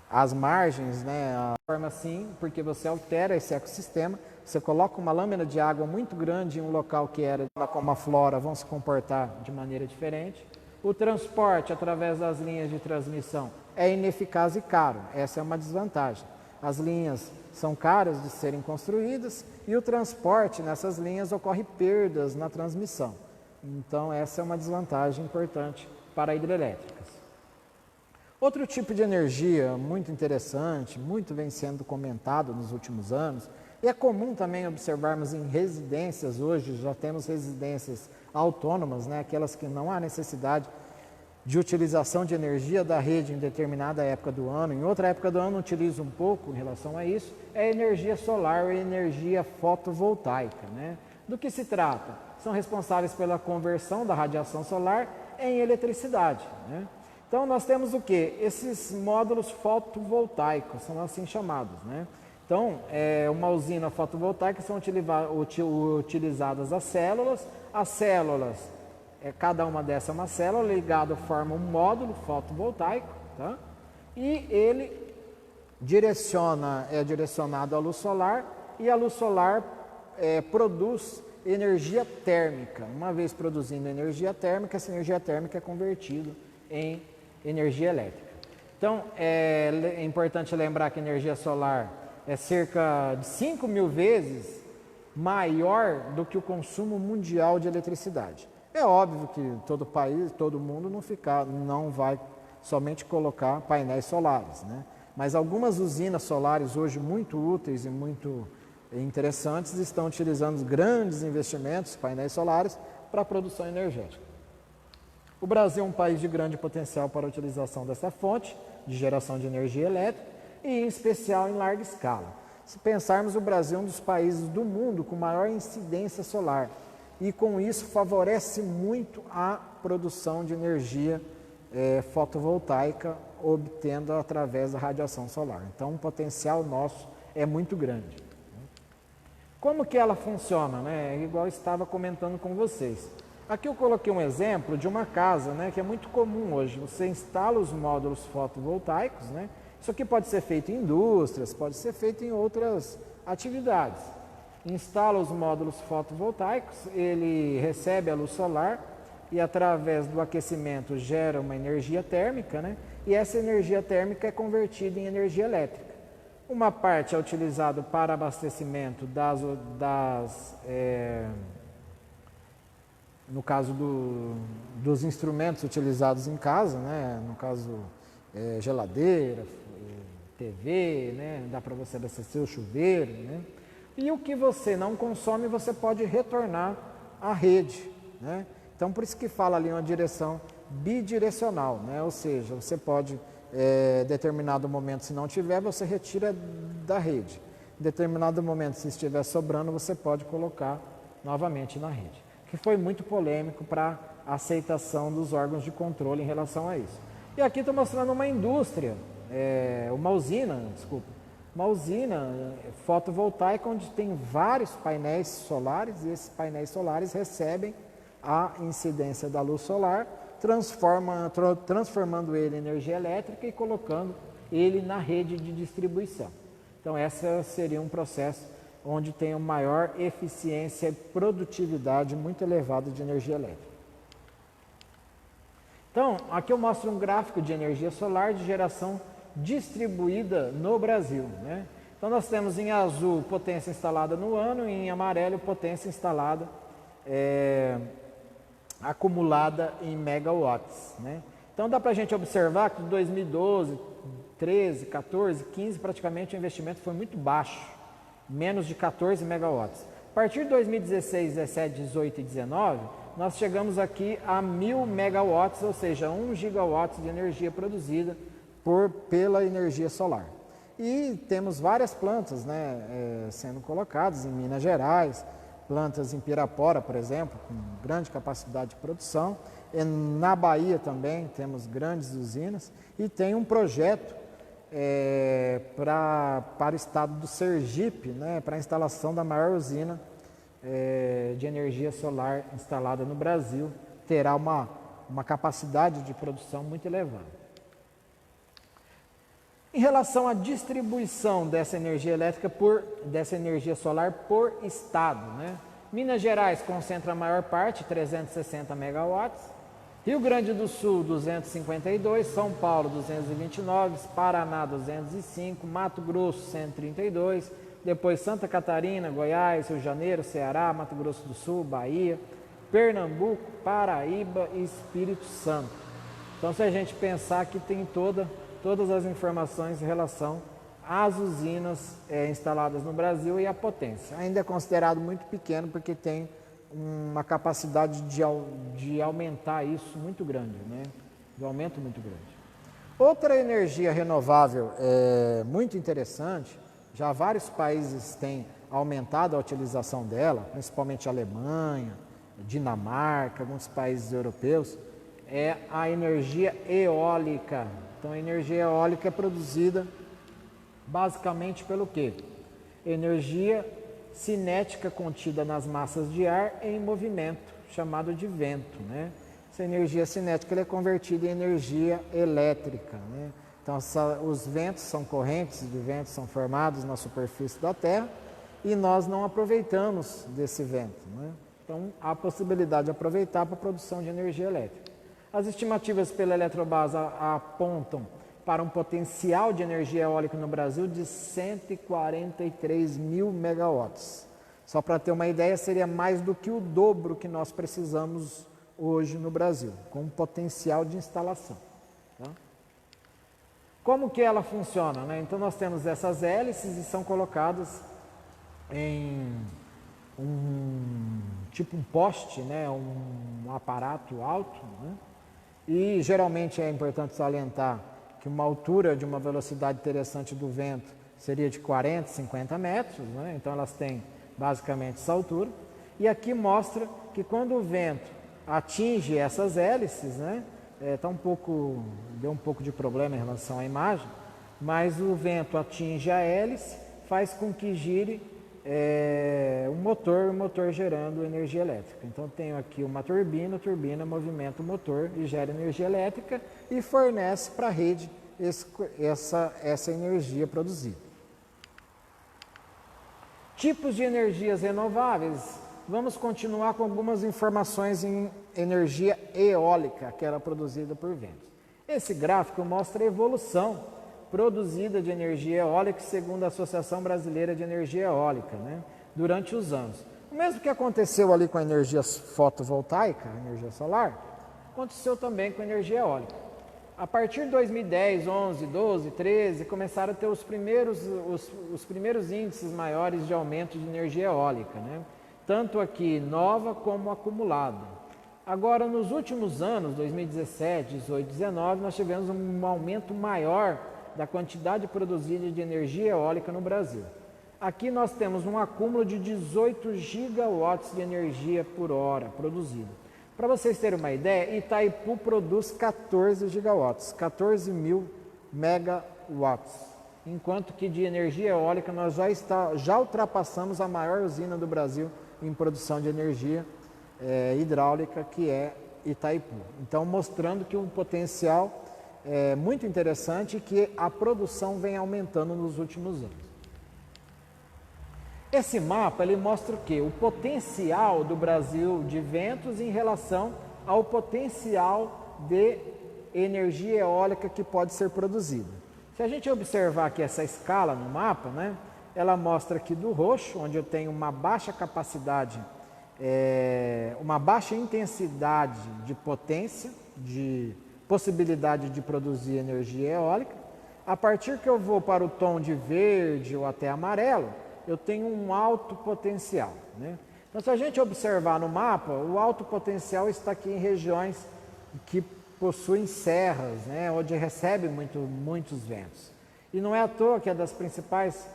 as margens, né? A forma assim, porque você altera esse ecossistema, você coloca uma lâmina de água muito grande em um local que era como a flora, vão se comportar de maneira diferente. O transporte através das linhas de transmissão é ineficaz e caro, essa é uma desvantagem. As linhas são caras de serem construídas e o transporte nessas linhas ocorre perdas na transmissão. Então essa é uma desvantagem importante para hidrelétricas. Outro tipo de energia muito interessante, muito vem sendo comentado nos últimos anos, e é comum também observarmos em residências hoje, já temos residências autônomas, né, aquelas que não há necessidade de utilização de energia da rede em determinada época do ano, em outra época do ano utiliza um pouco em relação a isso, é a energia solar ou energia fotovoltaica, né? Do que se trata? São responsáveis pela conversão da radiação solar em eletricidade, né? Então nós temos o que? Esses módulos fotovoltaicos, são assim chamados, né? Então, uma usina fotovoltaica são utilizadas as células, cada uma dessas é uma célula, ligada forma um módulo fotovoltaico, tá? E ele é direcionado à luz solar, e a luz solar produz energia térmica. Uma vez produzindo energia térmica, essa energia térmica é convertida em energia elétrica. Então, é importante lembrar que a energia solar é cerca de 5.000 vezes maior do que o consumo mundial de eletricidade. É óbvio que todo país, todo mundo não vai somente colocar painéis solares, né? Mas algumas usinas solares hoje muito úteis e muito interessantes estão utilizando grandes investimentos, painéis solares, para a produção energética. O Brasil é um país de grande potencial para a utilização dessa fonte de geração de energia elétrica, e em especial em larga escala. Se pensarmos, o Brasil é um dos países do mundo com maior incidência solar, e com isso favorece muito a produção de energia fotovoltaica, obtendo através da radiação solar. Então o potencial nosso é muito grande. Como que ela funciona, né? Igual eu estava comentando com vocês. Aqui eu coloquei um exemplo de uma casa, né, que é muito comum hoje. Você instala os módulos fotovoltaicos, né? Isso aqui pode ser feito em indústrias, pode ser feito em outras atividades. Instala os módulos fotovoltaicos, ele recebe a luz solar e através do aquecimento gera uma energia térmica, né? E essa energia térmica é convertida em energia elétrica. Uma parte é utilizada para abastecimento no caso dos instrumentos utilizados em casa, né? No caso, geladeira, TV, né? Dá para você abastecer o chuveiro, né? E o que você não consome, você pode retornar à rede, né? Então, por isso que fala ali uma direção bidirecional, né? Ou seja, você pode, em determinado momento, se não tiver, você retira da rede. Em determinado momento, se estiver sobrando, você pode colocar novamente na rede. Que foi muito polêmico para a aceitação dos órgãos de controle em relação a isso. E aqui estou mostrando uma indústria, uma usina fotovoltaica onde tem vários painéis solares e esses painéis solares recebem a incidência da luz solar, transformando ele em energia elétrica e colocando ele na rede de distribuição. Então, esse seria um processo onde tem uma maior eficiência e produtividade muito elevada de energia elétrica. Então, aqui eu mostro um gráfico de energia solar de geração distribuída no Brasil, né? Então, nós temos em azul potência instalada no ano e em amarelo potência instalada acumulada em megawatts, né? Então, dá para a gente observar que de 2012, 13, 14, 15, praticamente o investimento foi muito baixo, menos de 14 megawatts. A partir de 2016, 17, 18 e 19, nós chegamos aqui a 1000 megawatts, ou seja, 1 gigawatts de energia produzida pela energia solar. E temos várias plantas, né, sendo colocadas em Minas Gerais, plantas em Pirapora, por exemplo, com grande capacidade de produção. E na Bahia também temos grandes usinas e tem um projeto para o estado do Sergipe, né, para a instalação da maior usina de energia solar instalada no Brasil. Terá uma capacidade de produção muito elevada. Em relação à distribuição dessa energia elétrica, dessa energia solar por estado, né? Minas Gerais concentra a maior parte, 360 megawatts, Rio Grande do Sul 252, São Paulo 229, Paraná 205, Mato Grosso 132, depois Santa Catarina, Goiás, Rio de Janeiro, Ceará, Mato Grosso do Sul, Bahia, Pernambuco, Paraíba e Espírito Santo. Então, se a gente pensar que tem todas as informações em relação às usinas instaladas no Brasil e a potência. Ainda é considerado muito pequeno porque tem uma capacidade de aumentar isso muito grande, né? De aumento muito grande. Outra energia renovável muito interessante, já vários países têm aumentado a utilização dela, principalmente a Alemanha, Dinamarca, alguns países europeus, é a energia eólica. Então, a energia eólica é produzida basicamente pelo quê? Energia cinética contida nas massas de ar em movimento, chamado de vento, né? Essa energia cinética ela é convertida em energia elétrica, né? Então, os ventos são correntes de vento, são formados na superfície da Terra e nós não aproveitamos desse vento, né? Então, há a possibilidade de aproveitar para a produção de energia elétrica. As estimativas pela Eletrobras apontam para um potencial de energia eólica no Brasil de 143 mil megawatts. Só para ter uma ideia, seria mais do que o dobro que nós precisamos hoje no Brasil, com um potencial de instalação. Tá? Como que ela funciona, né? Então, nós temos essas hélices e são colocadas em um poste, né? Um aparato alto, né? E geralmente é importante salientar que uma altura de uma velocidade interessante do vento seria de 40, 50 metros, né? Então elas têm basicamente essa altura. E aqui mostra que quando o vento atinge essas hélices, né? Deu um pouco de problema em relação à imagem, mas o vento atinge a hélice, faz com que gire o motor gerando energia elétrica. Então, tenho aqui uma turbina, a turbina movimenta o motor e gera energia elétrica e fornece para a rede essa energia produzida. Tipos de energias renováveis. Vamos continuar com algumas informações em energia eólica, que era produzida por ventos. Esse gráfico mostra a evolução produzida de energia eólica segundo a Associação Brasileira de Energia Eólica, né, durante os anos. O mesmo que aconteceu ali com a energia fotovoltaica, a energia solar, aconteceu também com a energia eólica. A partir de 2010, 11, 12, 13, começaram a ter os primeiros índices maiores de aumento de energia eólica, né? tanto aqui nova como acumulada. Agora, nos últimos anos, 2017, 18, 19, nós tivemos um aumento maior da quantidade produzida de energia eólica no Brasil. Aqui nós temos um acúmulo de 18 gigawatts de energia por hora produzida. Para vocês terem uma ideia, Itaipu produz 14 gigawatts, 14 mil megawatts, enquanto que de energia eólica nós já ultrapassamos a maior usina do Brasil em produção de energia hidráulica, que é Itaipu. Então, mostrando que um potencial muito interessante, que a produção vem aumentando nos últimos anos. Esse mapa ele mostra o quê? O potencial do Brasil de ventos em relação ao potencial de energia eólica que pode ser produzida. Se a gente observar aqui essa escala no mapa, né, ela mostra aqui do roxo, onde eu tenho uma baixa capacidade, uma baixa intensidade de potência, de possibilidade de produzir energia eólica. A partir que eu vou para o tom de verde ou até amarelo, eu tenho um alto potencial, né? Então, se a gente observar no mapa, o alto potencial está aqui em regiões que possuem serras, né, onde recebe muitos ventos. E não é à toa que é das principais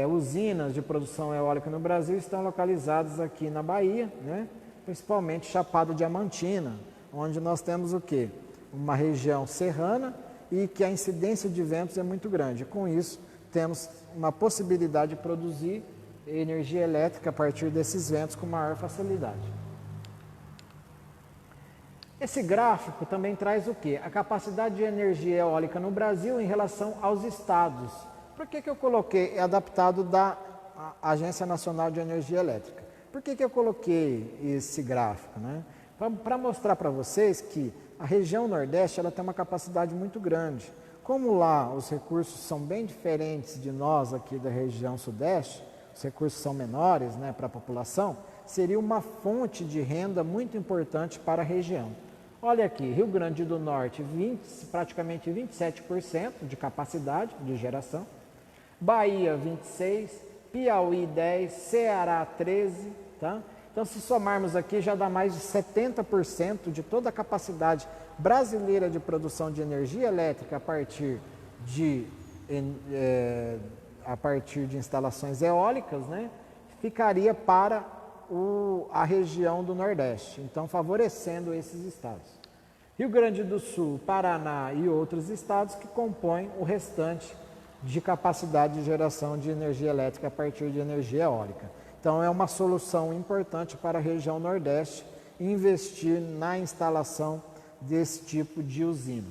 usinas de produção eólica no Brasil estão localizadas aqui na Bahia, né, principalmente Chapada Diamantina, onde nós temos o quê? Uma região serrana e que a incidência de ventos é muito grande. Com isso, temos uma possibilidade de produzir energia elétrica a partir desses ventos com maior facilidade. Esse gráfico também traz o quê? A capacidade de energia eólica no Brasil em relação aos estados. Por que eu coloquei adaptado da Agência Nacional de Energia Elétrica? Por que eu coloquei esse gráfico, né? Para mostrar para vocês que a região Nordeste ela tem uma capacidade muito grande. Como lá os recursos são bem diferentes de nós aqui da região Sudeste, os recursos são menores, né, para a população, seria uma fonte de renda muito importante para a região. Olha aqui, Rio Grande do Norte, praticamente 27% de capacidade de geração, Bahia 26%, Piauí 10%, Ceará 13%, tá? Então, se somarmos aqui, já dá mais de 70% de toda a capacidade brasileira de produção de energia elétrica a partir de instalações eólicas, né, ficaria para a região do Nordeste, então favorecendo esses estados. Rio Grande do Sul, Paraná e outros estados que compõem o restante de capacidade de geração de energia elétrica a partir de energia eólica. Então, é uma solução importante para a região Nordeste investir na instalação desse tipo de usina.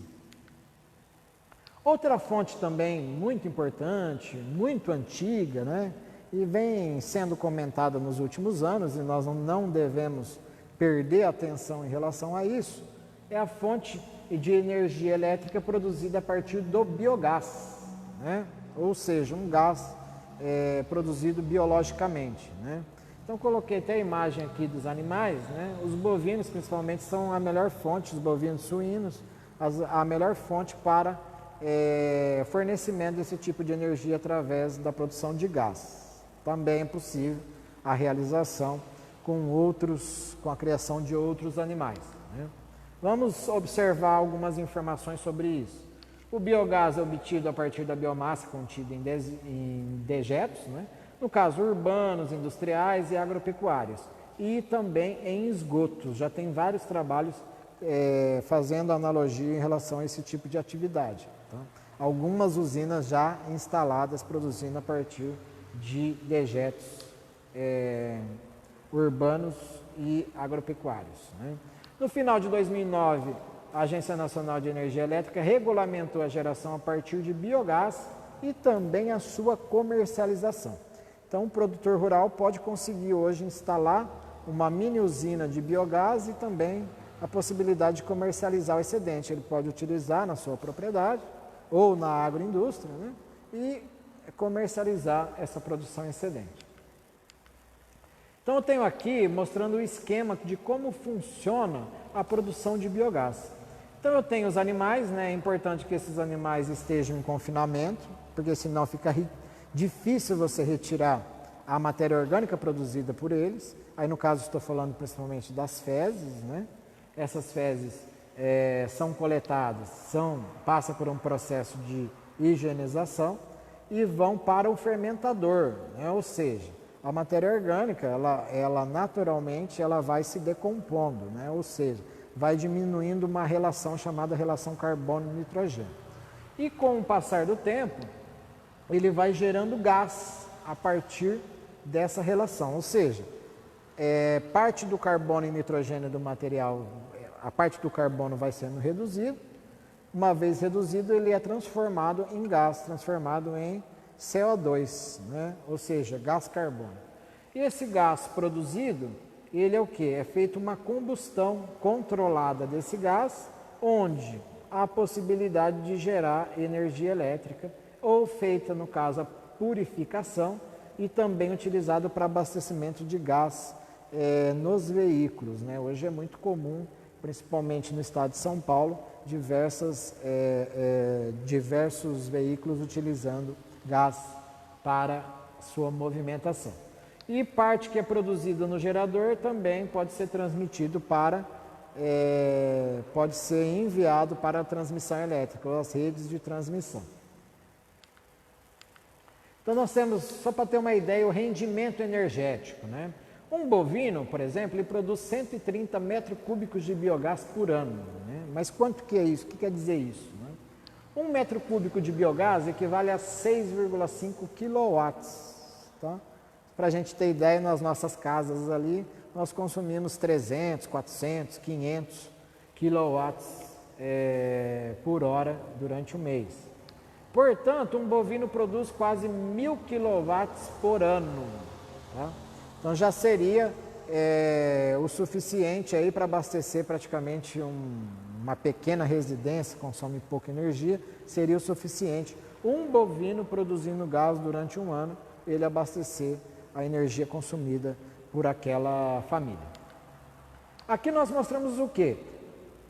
Outra fonte também muito importante, muito antiga, né, e vem sendo comentada nos últimos anos, e nós não devemos perder atenção em relação a isso, é a fonte de energia elétrica produzida a partir do biogás, né, ou seja, um gás produzido biologicamente, né? Então, coloquei até a imagem aqui dos animais, né? Os bovinos, principalmente, são a melhor fonte, os bovinos suínos, a melhor fonte para fornecimento desse tipo de energia através da produção de gás. Também é possível a realização com a criação de outros animais, né? Vamos observar algumas informações sobre isso. O biogás é obtido a partir da biomassa contida em dejetos, né? No caso urbanos, industriais e agropecuários, e também em esgotos. Já tem vários trabalhos fazendo analogia em relação a esse tipo de atividade, tá? Algumas usinas já instaladas produzindo a partir de dejetos urbanos e agropecuários, né? No final de 2009, a Agência Nacional de Energia Elétrica regulamentou a geração a partir de biogás e também a sua comercialização. Então, o produtor rural pode conseguir hoje instalar uma mini usina de biogás e também a possibilidade de comercializar o excedente. Ele pode utilizar na sua propriedade ou na agroindústria, né, e comercializar essa produção excedente. Então, eu tenho aqui mostrando o esquema de como funciona a produção de biogás. Então, eu tenho os animais, né? É importante que esses animais estejam em confinamento, porque senão fica difícil você retirar a matéria orgânica produzida por eles. Aí no caso estou falando principalmente das fezes, né? Essas fezes são coletadas, passam por um processo de higienização e vão para o fermentador, né? Ou seja, a matéria orgânica, ela naturalmente ela vai se decompondo, né? Ou seja, vai diminuindo uma relação chamada relação carbono-nitrogênio. E com o passar do tempo, ele vai gerando gás a partir dessa relação, ou seja, parte do carbono e nitrogênio do material, a parte do carbono vai sendo reduzida. Uma vez reduzido, ele é transformado em gás, transformado em CO2, né? Ou seja, gás carbônico. E esse gás produzido, ele é o que? É feita uma combustão controlada desse gás, onde há a possibilidade de gerar energia elétrica, ou feita, no caso, a purificação, e também utilizado para abastecimento de gás nos veículos, né? Hoje é muito comum, principalmente no estado de São Paulo, diversos veículos utilizando gás para sua movimentação. E parte que é produzida no gerador também pode ser transmitido pode ser enviado para a transmissão elétrica, ou as redes de transmissão. Então nós temos, só para ter uma ideia, o rendimento energético, né? Um bovino, por exemplo, ele produz 130 metros cúbicos de biogás por ano, né? Mas quanto que é isso? O que quer dizer isso, né? 1 metro cúbico de biogás equivale a 6,5 quilowatts, tá? Para a gente ter ideia, nas nossas casas ali, nós consumimos 300, 400, 500 quilowatts por hora durante o mês. Portanto, um bovino produz quase 1.000 quilowatts por ano, tá? Então já seria o suficiente aí para abastecer praticamente uma pequena residência, consome pouca energia, seria o suficiente um bovino produzindo gás durante um ano, ele abastecer a energia consumida por aquela família. Aqui nós mostramos o quê?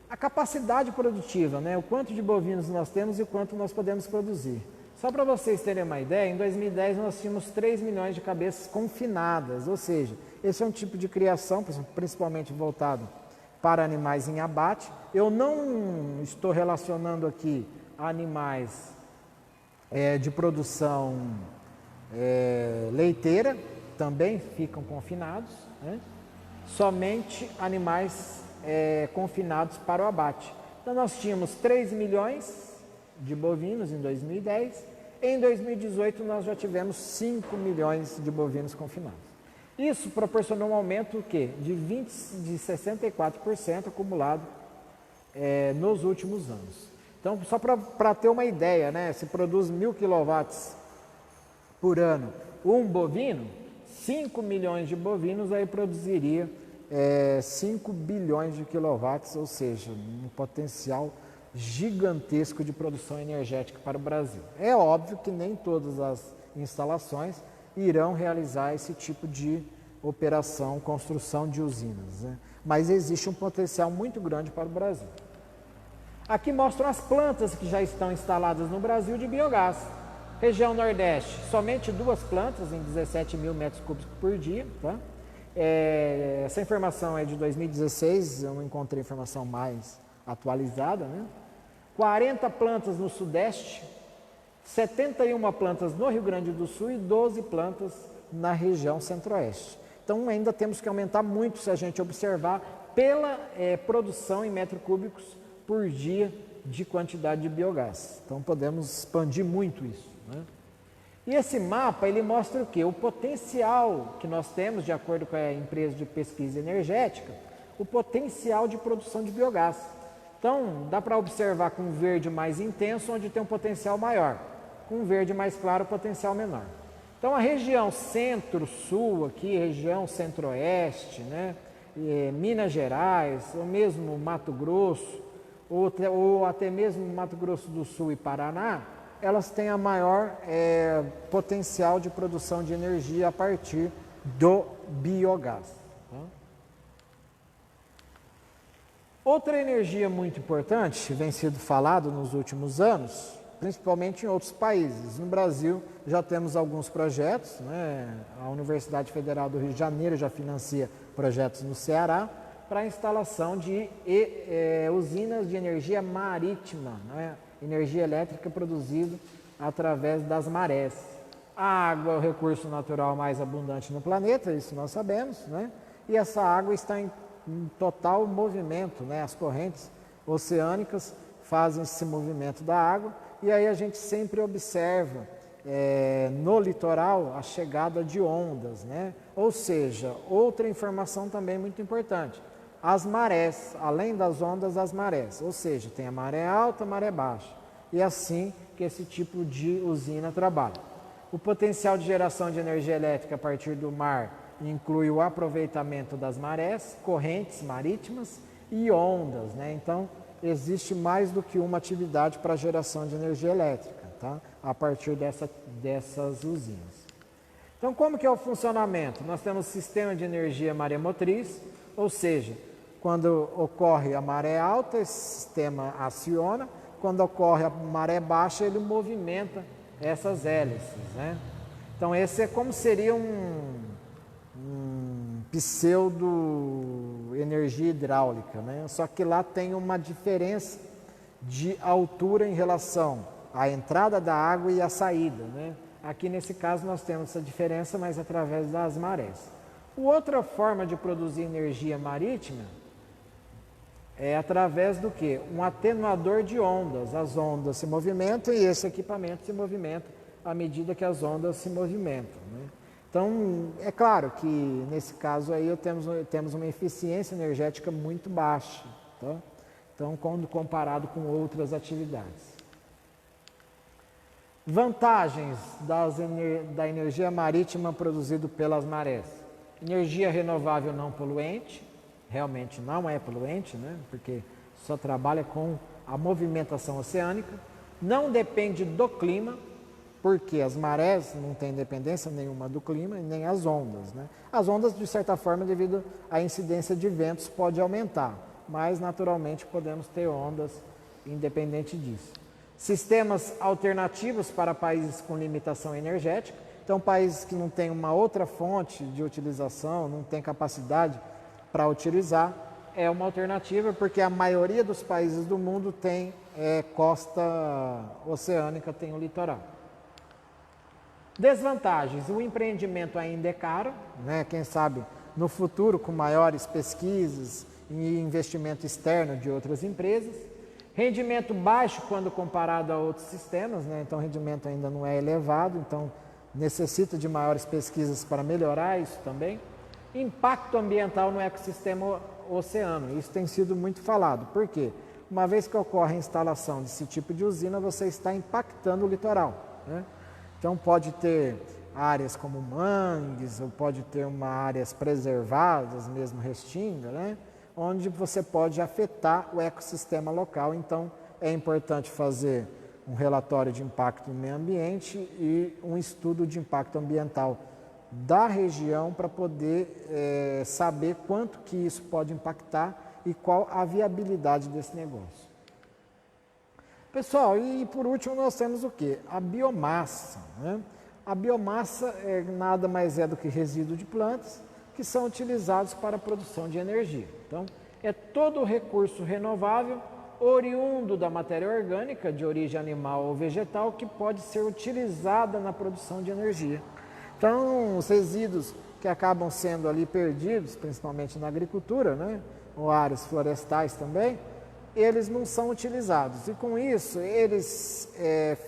A capacidade produtiva, né? O quanto de bovinos nós temos e o quanto nós podemos produzir. Só para vocês terem uma ideia, em 2010 nós tínhamos 3 milhões de cabeças confinadas, ou seja, esse é um tipo de criação, principalmente voltado para animais em abate. Eu não estou relacionando aqui animais de produção leiteira, também ficam confinados, né? Somente animais confinados para o abate. Então nós tínhamos 3 milhões de bovinos em 2010, em 2018 nós já tivemos 5 milhões de bovinos confinados. Isso proporcionou um aumento de 64% acumulado nos últimos anos. Então, só para ter uma ideia, né, se produz 1.000 quilowatts por ano um bovino, 5 milhões de bovinos aí produziria 5 bilhões de quilowatts, ou seja, um potencial gigantesco de produção energética para o Brasil. É óbvio que nem todas as instalações irão realizar esse tipo de operação, construção de usinas, né? Mas existe um potencial muito grande para o Brasil. Aqui mostram as plantas que já estão instaladas no Brasil de biogás. Região Nordeste, somente 2 plantas em 17 mil metros cúbicos por dia, tá? Essa informação é de 2016, eu não encontrei informação mais atualizada, né? 40 plantas no Sudeste, 71 plantas no Rio Grande do Sul e 12 plantas na região Centro-Oeste. Então ainda temos que aumentar muito se a gente observar pela produção em metros cúbicos por dia de quantidade de biogás. Então podemos expandir muito isso, né? E esse mapa ele mostra o quê? O potencial que nós temos, de acordo com a empresa de pesquisa energética, o potencial de produção de biogás. Então, dá para observar com verde mais intenso, onde tem um potencial maior. Com verde mais claro, potencial menor. Então, a região centro-sul, aqui, região centro-oeste, né? Minas Gerais, ou mesmo Mato Grosso, ou até mesmo Mato Grosso do Sul e Paraná, elas têm a maior potencial de produção de energia a partir do biogás. Tá? Outra energia muito importante, vem sido falado nos últimos anos, principalmente em outros países. No Brasil já temos alguns projetos, né? A Universidade Federal do Rio de Janeiro já financia projetos no Ceará para a instalação de usinas de energia marítima, né? Energia elétrica produzida através das marés. A água é o recurso natural mais abundante no planeta, isso nós sabemos, né? E essa água está em total movimento, né? As correntes oceânicas fazem esse movimento da água e aí a gente sempre observa no litoral a chegada de ondas, né? Ou seja, outra informação também muito importante, as marés, além das ondas, as marés, ou seja, tem a maré alta, a maré baixa, e assim que esse tipo de usina trabalha. O potencial de geração de energia elétrica a partir do mar inclui o aproveitamento das marés, correntes marítimas e ondas, né? Então, existe mais do que uma atividade para geração de energia elétrica, tá? A partir dessas usinas. Então, como que é o funcionamento? Nós temos sistema de energia maremotriz, ou seja, quando ocorre a maré alta, esse sistema aciona, quando ocorre a maré baixa, ele movimenta essas hélices, né? Então, esse é como seria um pseudo-energia hidráulica, né? Só que lá tem uma diferença de altura em relação à entrada da água e à saída, né? Aqui nesse caso nós temos essa diferença, mas através das marés. Outra forma de produzir energia marítima é através do que? Um atenuador de ondas. As ondas se movimentam e esse equipamento se movimenta à medida que as ondas se movimentam, né? Então, é claro que nesse caso aí temos uma eficiência energética muito baixa, tá? Então, quando comparado com outras atividades. Vantagens da energia marítima produzida pelas marés. Energia renovável não poluente, realmente não é poluente, né? Porque só trabalha com a movimentação oceânica, não depende do clima, porque as marés não têm dependência nenhuma do clima, nem as ondas, né? As ondas, de certa forma, devido à incidência de ventos, pode aumentar, mas naturalmente podemos ter ondas independente disso. Sistemas alternativos para países com limitação energética. Então, países que não têm uma outra fonte de utilização, não têm capacidade para utilizar, é uma alternativa, porque a maioria dos países do mundo tem costa oceânica, tem o litoral. Desvantagens, o empreendimento ainda é caro, né? Quem sabe no futuro com maiores pesquisas e investimento externo de outras empresas. Rendimento baixo quando comparado a outros sistemas, né? Então o rendimento ainda não é elevado, então necessita de maiores pesquisas para melhorar isso também. Impacto ambiental no ecossistema oceano, isso tem sido muito falado. Por quê? Uma vez que ocorre a instalação desse tipo de usina, você está impactando o litoral, né? Então pode ter áreas como mangues, ou pode ter áreas preservadas, mesmo restinga, né? Onde você pode afetar o ecossistema local. Então é importante fazer um relatório de impacto no meio ambiente e um estudo de impacto ambiental da região para poder saber quanto que isso pode impactar e qual a viabilidade desse negócio. Pessoal, e por último nós temos o que? A biomassa, né? A biomassa nada mais é do que resíduo de plantas que são utilizados para a produção de energia. Então, é todo recurso renovável oriundo da matéria orgânica de origem animal ou vegetal que pode ser utilizada na produção de energia. Então, os resíduos que acabam sendo ali perdidos, principalmente na agricultura, né? Ou áreas florestais também, eles não são utilizados. E com isso, eles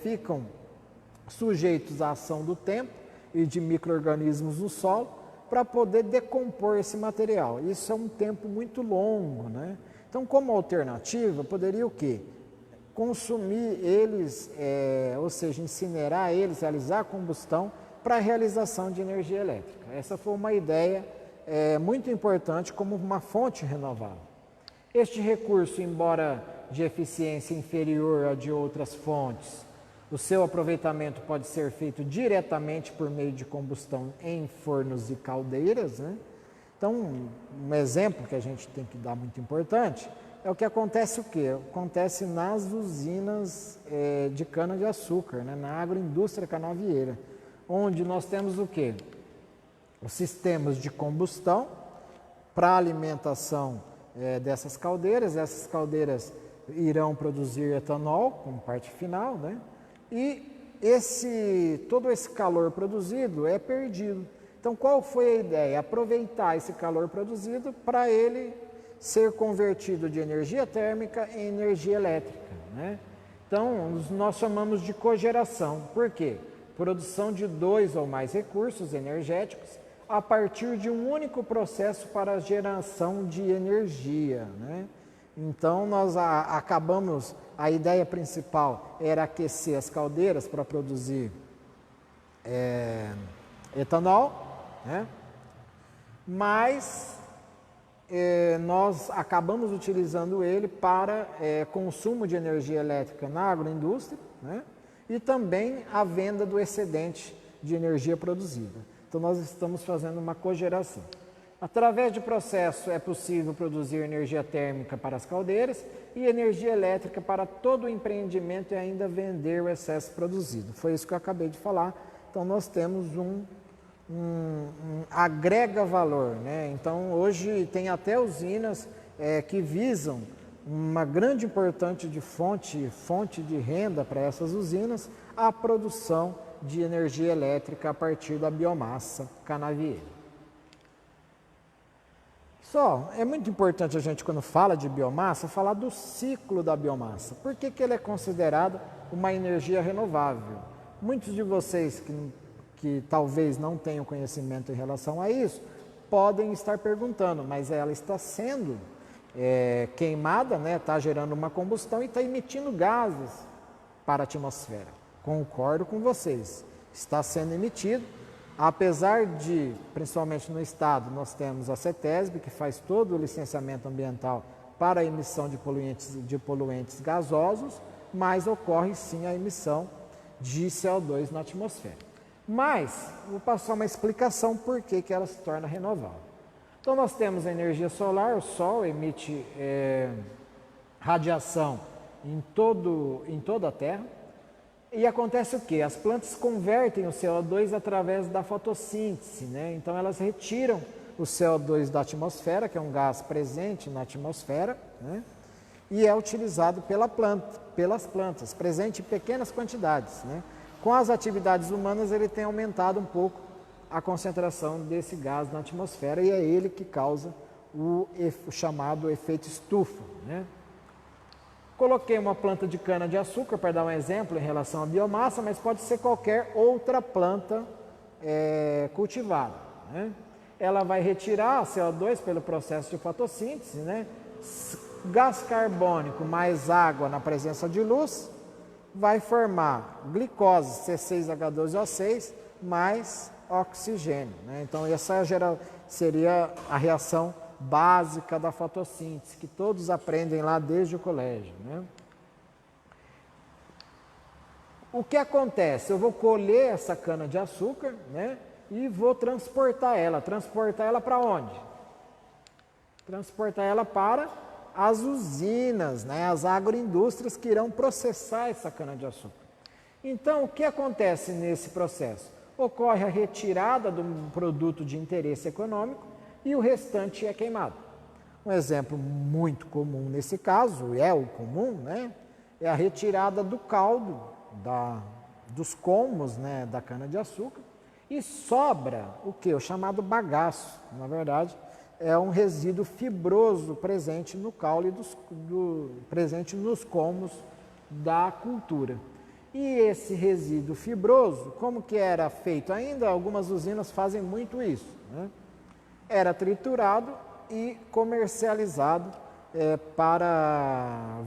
ficam sujeitos à ação do tempo e de micro-organismos no solo para poder decompor esse material. Isso é um tempo muito longo, né? Então, como alternativa, poderia o quê? Consumir eles, ou seja, incinerar eles, realizar a combustão para a realização de energia elétrica. Essa foi uma ideia muito importante como uma fonte renovável. Este recurso, embora de eficiência inferior à de outras fontes, o seu aproveitamento pode ser feito diretamente por meio de combustão em fornos e caldeiras, né? Então, um exemplo que a gente tem que dar muito importante é o que acontece o quê? Acontece nas usinas de cana-de-açúcar, né? Na agroindústria canavieira, onde nós temos o quê? Os sistemas de combustão para alimentação dessas caldeiras. Essas caldeiras irão produzir etanol como parte final, né? E todo esse calor produzido é perdido. Então, qual foi a ideia? Aproveitar esse calor produzido para ele ser convertido de energia térmica em energia elétrica, né? Então, nós chamamos de cogeração. Por quê? Produção de 2 ou mais recursos energéticos a partir de um único processo para a geração de energia, né? Então, nós acabamos, a ideia principal era aquecer as caldeiras para produzir etanol, né? Mas nós acabamos utilizando ele para consumo de energia elétrica na agroindústria, né? E também a venda do excedente de energia produzida. Então, nós estamos fazendo uma cogeração. Através de processo é possível produzir energia térmica para as caldeiras e energia elétrica para todo o empreendimento e ainda vender o excesso produzido. Foi isso que eu acabei de falar. Então, nós temos um agrega valor, né? Então, hoje tem até usinas que visam uma grande importante de fonte de renda para essas usinas, a produção de energia elétrica a partir da biomassa canavieira. É muito importante a gente, quando fala de biomassa, falar do ciclo da biomassa. Por que ele é considerado uma energia renovável? Muitos de vocês que talvez não tenham conhecimento em relação a isso, podem estar perguntando, mas ela está sendo queimada, né? Está gerando uma combustão e está emitindo gases para a atmosfera. Concordo com vocês, está sendo emitido. Apesar de, principalmente no estado, nós temos a CETESB, que faz todo o licenciamento ambiental para a emissão de poluentes gasosos, mas ocorre sim a emissão de CO2 na atmosfera. Mas, vou passar uma explicação por que ela se torna renovável. Então, nós temos a energia solar, o Sol emite radiação em toda a Terra. E acontece o quê? As plantas convertem o CO2 através da fotossíntese, né? Então, elas retiram o CO2 da atmosfera, que é um gás presente na atmosfera, né? E é utilizado pelas plantas, presente em pequenas quantidades, né? Com as atividades humanas, ele tem aumentado um pouco a concentração desse gás na atmosfera e é ele que causa o chamado efeito estufa, né? Coloquei uma planta de cana-de-açúcar para dar um exemplo em relação à biomassa, mas pode ser qualquer outra planta cultivada, né? Ela vai retirar CO2 pelo processo de fotossíntese, né? Gás carbônico mais água na presença de luz vai formar glicose, C6H12O6, mais oxigênio, né? Então, essa seria a reação básica da fotossíntese, que todos aprendem lá desde o colégio, né? O que acontece? Eu vou colher essa cana-de-açúcar, né? E vou transportar ela. Transportar ela para onde? Transportar ela para as usinas, né? As agroindústrias que irão processar essa cana-de-açúcar. Então, o que acontece nesse processo? Ocorre a retirada do produto de interesse econômico e o restante é queimado. Um exemplo muito comum nesse caso, é o comum, né? É a retirada do caldo, dos colmos, né, da cana-de-açúcar, e sobra o que? O chamado bagaço. Na verdade, é um resíduo fibroso presente no caule, presente nos colmos da cultura. E esse resíduo fibroso, como que era feito? Ainda algumas usinas fazem muito isso, né? Era triturado e comercializado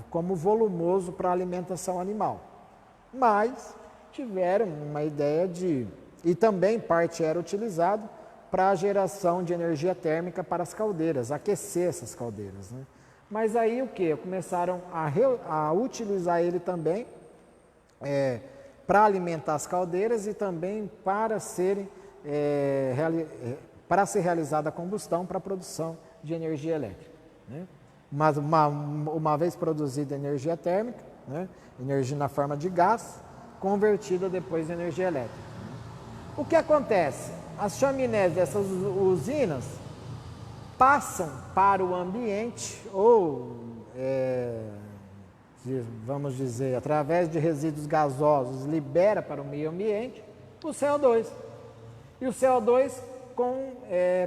como volumoso para alimentação animal. Mas tiveram uma ideia e também parte era utilizado para a geração de energia térmica para as caldeiras, aquecer essas caldeiras, né? Mas aí o que? Começaram a utilizar ele também para alimentar as caldeiras e também para ser realizada a combustão para a produção de energia elétrica, né? mas uma vez produzida energia térmica, né? Energia na forma de gás, convertida depois em energia elétrica. O que acontece? As chaminés dessas usinas passam para o ambiente ou, vamos dizer, através de resíduos gasosos, libera para o meio ambiente o CO2. E o CO2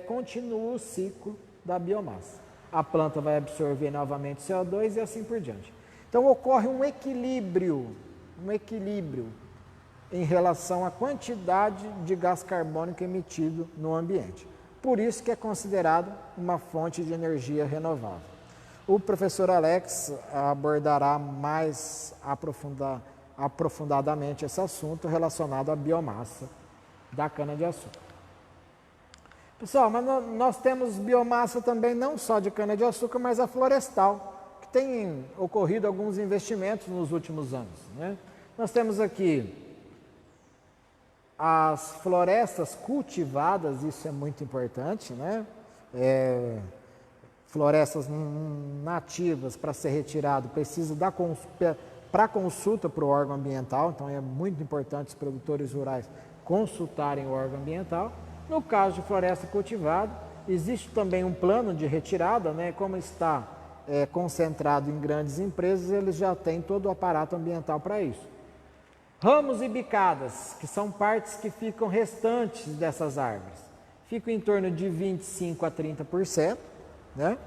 continua o ciclo da biomassa. A planta vai absorver novamente o CO2 e assim por diante. Então ocorre um equilíbrio em relação à quantidade de gás carbônico emitido no ambiente. Por isso que é considerado uma fonte de energia renovável. O professor Alex abordará mais aprofundadamente esse assunto relacionado à biomassa da cana-de-açúcar. Pessoal, mas nós temos biomassa também não só de cana-de-açúcar, mas a florestal, que tem ocorrido alguns investimentos nos últimos anos, né? Nós temos aqui as florestas cultivadas, isso é muito importante, né? Florestas nativas, para ser retirado, precisa para consulta para o órgão ambiental, então é muito importante os produtores rurais consultarem o órgão ambiental. No caso de floresta cultivada, existe também um plano de retirada, né? Como está concentrado em grandes empresas, eles já têm todo o aparato ambiental para isso. Ramos e bicadas, que são partes que ficam restantes dessas árvores, ficam em torno de 25% a 30%, né?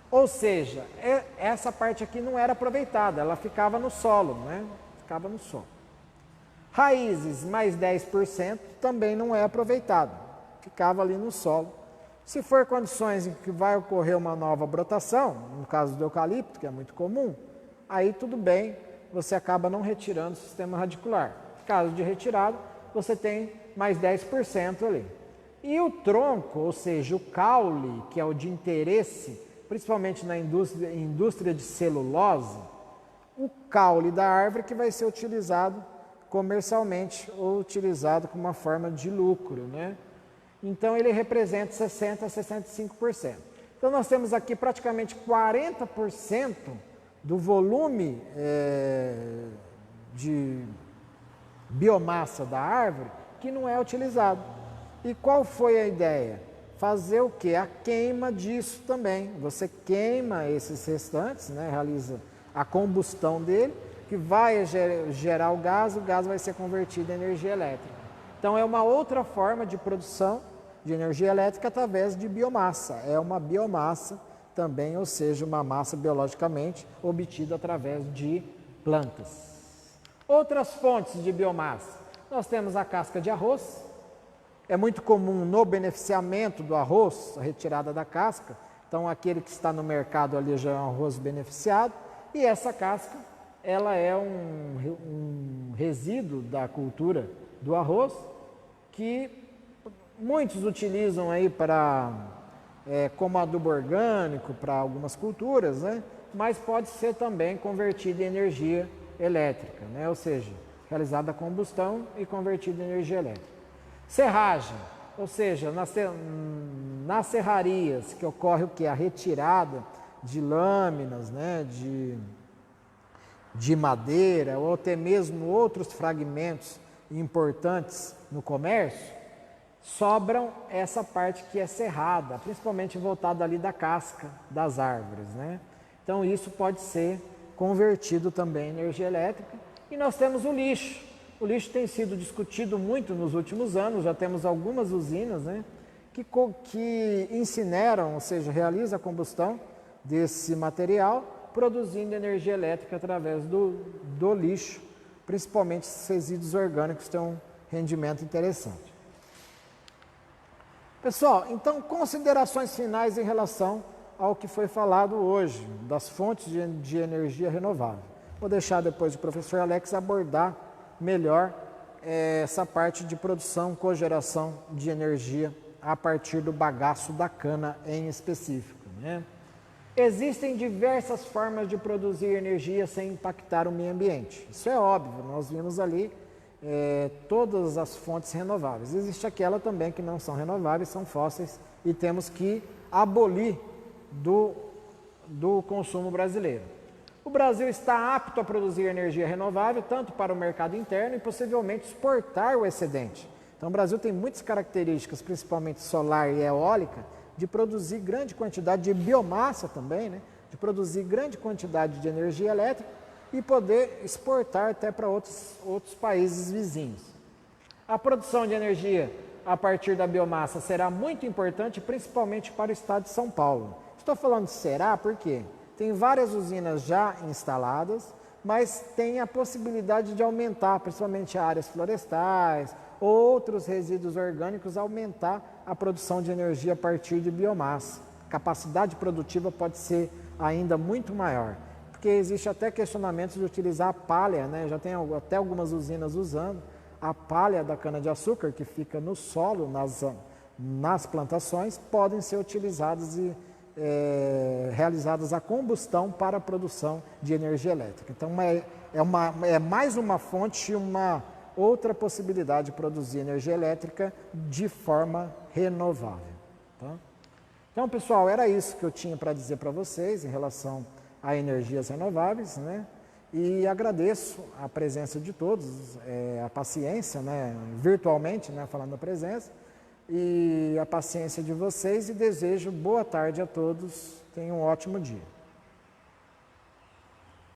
Ou seja, essa parte aqui não era aproveitada, ela ficava no solo, né? Ficava no solo. Raízes, mais 10%, também não é aproveitado, ficava ali no solo. Se for condições em que vai ocorrer uma nova brotação, no caso do eucalipto, que é muito comum, aí tudo bem, você acaba não retirando o sistema radicular. No caso de retirado, você tem mais 10% ali. E o tronco, ou seja, o caule, que é o de interesse, principalmente na indústria de celulose, o caule da árvore que vai ser utilizado comercialmente ou utilizado como uma forma de lucro, né? Então ele representa 60% a 65%. Então nós temos aqui praticamente 40% do volume de biomassa da árvore que não é utilizado. E qual foi a ideia? Fazer o que? A queima disso também. Você queima esses restantes, né? Realiza a combustão dele, que vai gerar o gás vai ser convertido em energia elétrica. Então é uma outra forma de produção de energia elétrica através de biomassa. É uma biomassa também, ou seja, uma massa biologicamente obtida através de plantas. Outras fontes de biomassa. Nós temos a casca de arroz. É muito comum no beneficiamento do arroz, a retirada da casca. Então aquele que está no mercado ali já é um arroz beneficiado. E essa casca, ela é um resíduo da cultura do arroz que muitos utilizam aí como adubo orgânico para algumas culturas, né? Mas pode ser também convertido em energia elétrica, né? Ou seja, realizada a combustão e convertida em energia elétrica. Serragem, ou seja, nas serrarias que ocorre o que? A retirada de lâminas, né? de madeira ou até mesmo outros fragmentos importantes no comércio, sobram essa parte que é serrada, principalmente voltada ali da casca das árvores, né? Então isso pode ser convertido também em energia elétrica. E nós temos o lixo. O lixo tem sido discutido muito nos últimos anos, já temos algumas usinas, né, que incineram, ou seja, realizam a combustão desse material, produzindo energia elétrica através do lixo, principalmente esses resíduos orgânicos têm um rendimento interessante. Pessoal, então considerações finais em relação ao que foi falado hoje, das fontes de energia renovável. Vou deixar depois o professor Alex abordar melhor essa parte de produção, cogeração de energia a partir do bagaço da cana em específico, né? Existem diversas formas de produzir energia sem impactar o meio ambiente. Isso é óbvio, nós vimos ali todas as fontes renováveis. Existe aquela também que não são renováveis, são fósseis e temos que abolir do do consumo brasileiro. O Brasil está apto a produzir energia renovável, tanto para o mercado interno e possivelmente exportar o excedente. Então, o Brasil tem muitas características, principalmente solar e eólica, de produzir grande quantidade de biomassa também, né? De produzir grande quantidade de energia elétrica e poder exportar até para outros países vizinhos. A produção de energia a partir da biomassa será muito importante, principalmente para o estado de São Paulo. Estou falando será porque tem várias usinas já instaladas, mas tem a possibilidade de aumentar, principalmente áreas florestais, outros resíduos orgânicos, aumentar a produção de energia a partir de biomassa. A capacidade produtiva pode ser ainda muito maior, porque existe até questionamentos de utilizar a palha, né? Já tem até algumas usinas usando a palha da cana-de-açúcar, que fica no solo, nas plantações, podem ser utilizadas e realizadas a combustão para a produção de energia elétrica. Então, é mais uma fonte, uma outra possibilidade de produzir energia elétrica de forma renovável. Tá? Então, pessoal, era isso que eu tinha para dizer para vocês em relação a energias renováveis, né? E agradeço a presença de todos, a paciência, né? Virtualmente, né? Falando a presença, e a paciência de vocês, e desejo boa tarde a todos. Tenham um ótimo dia.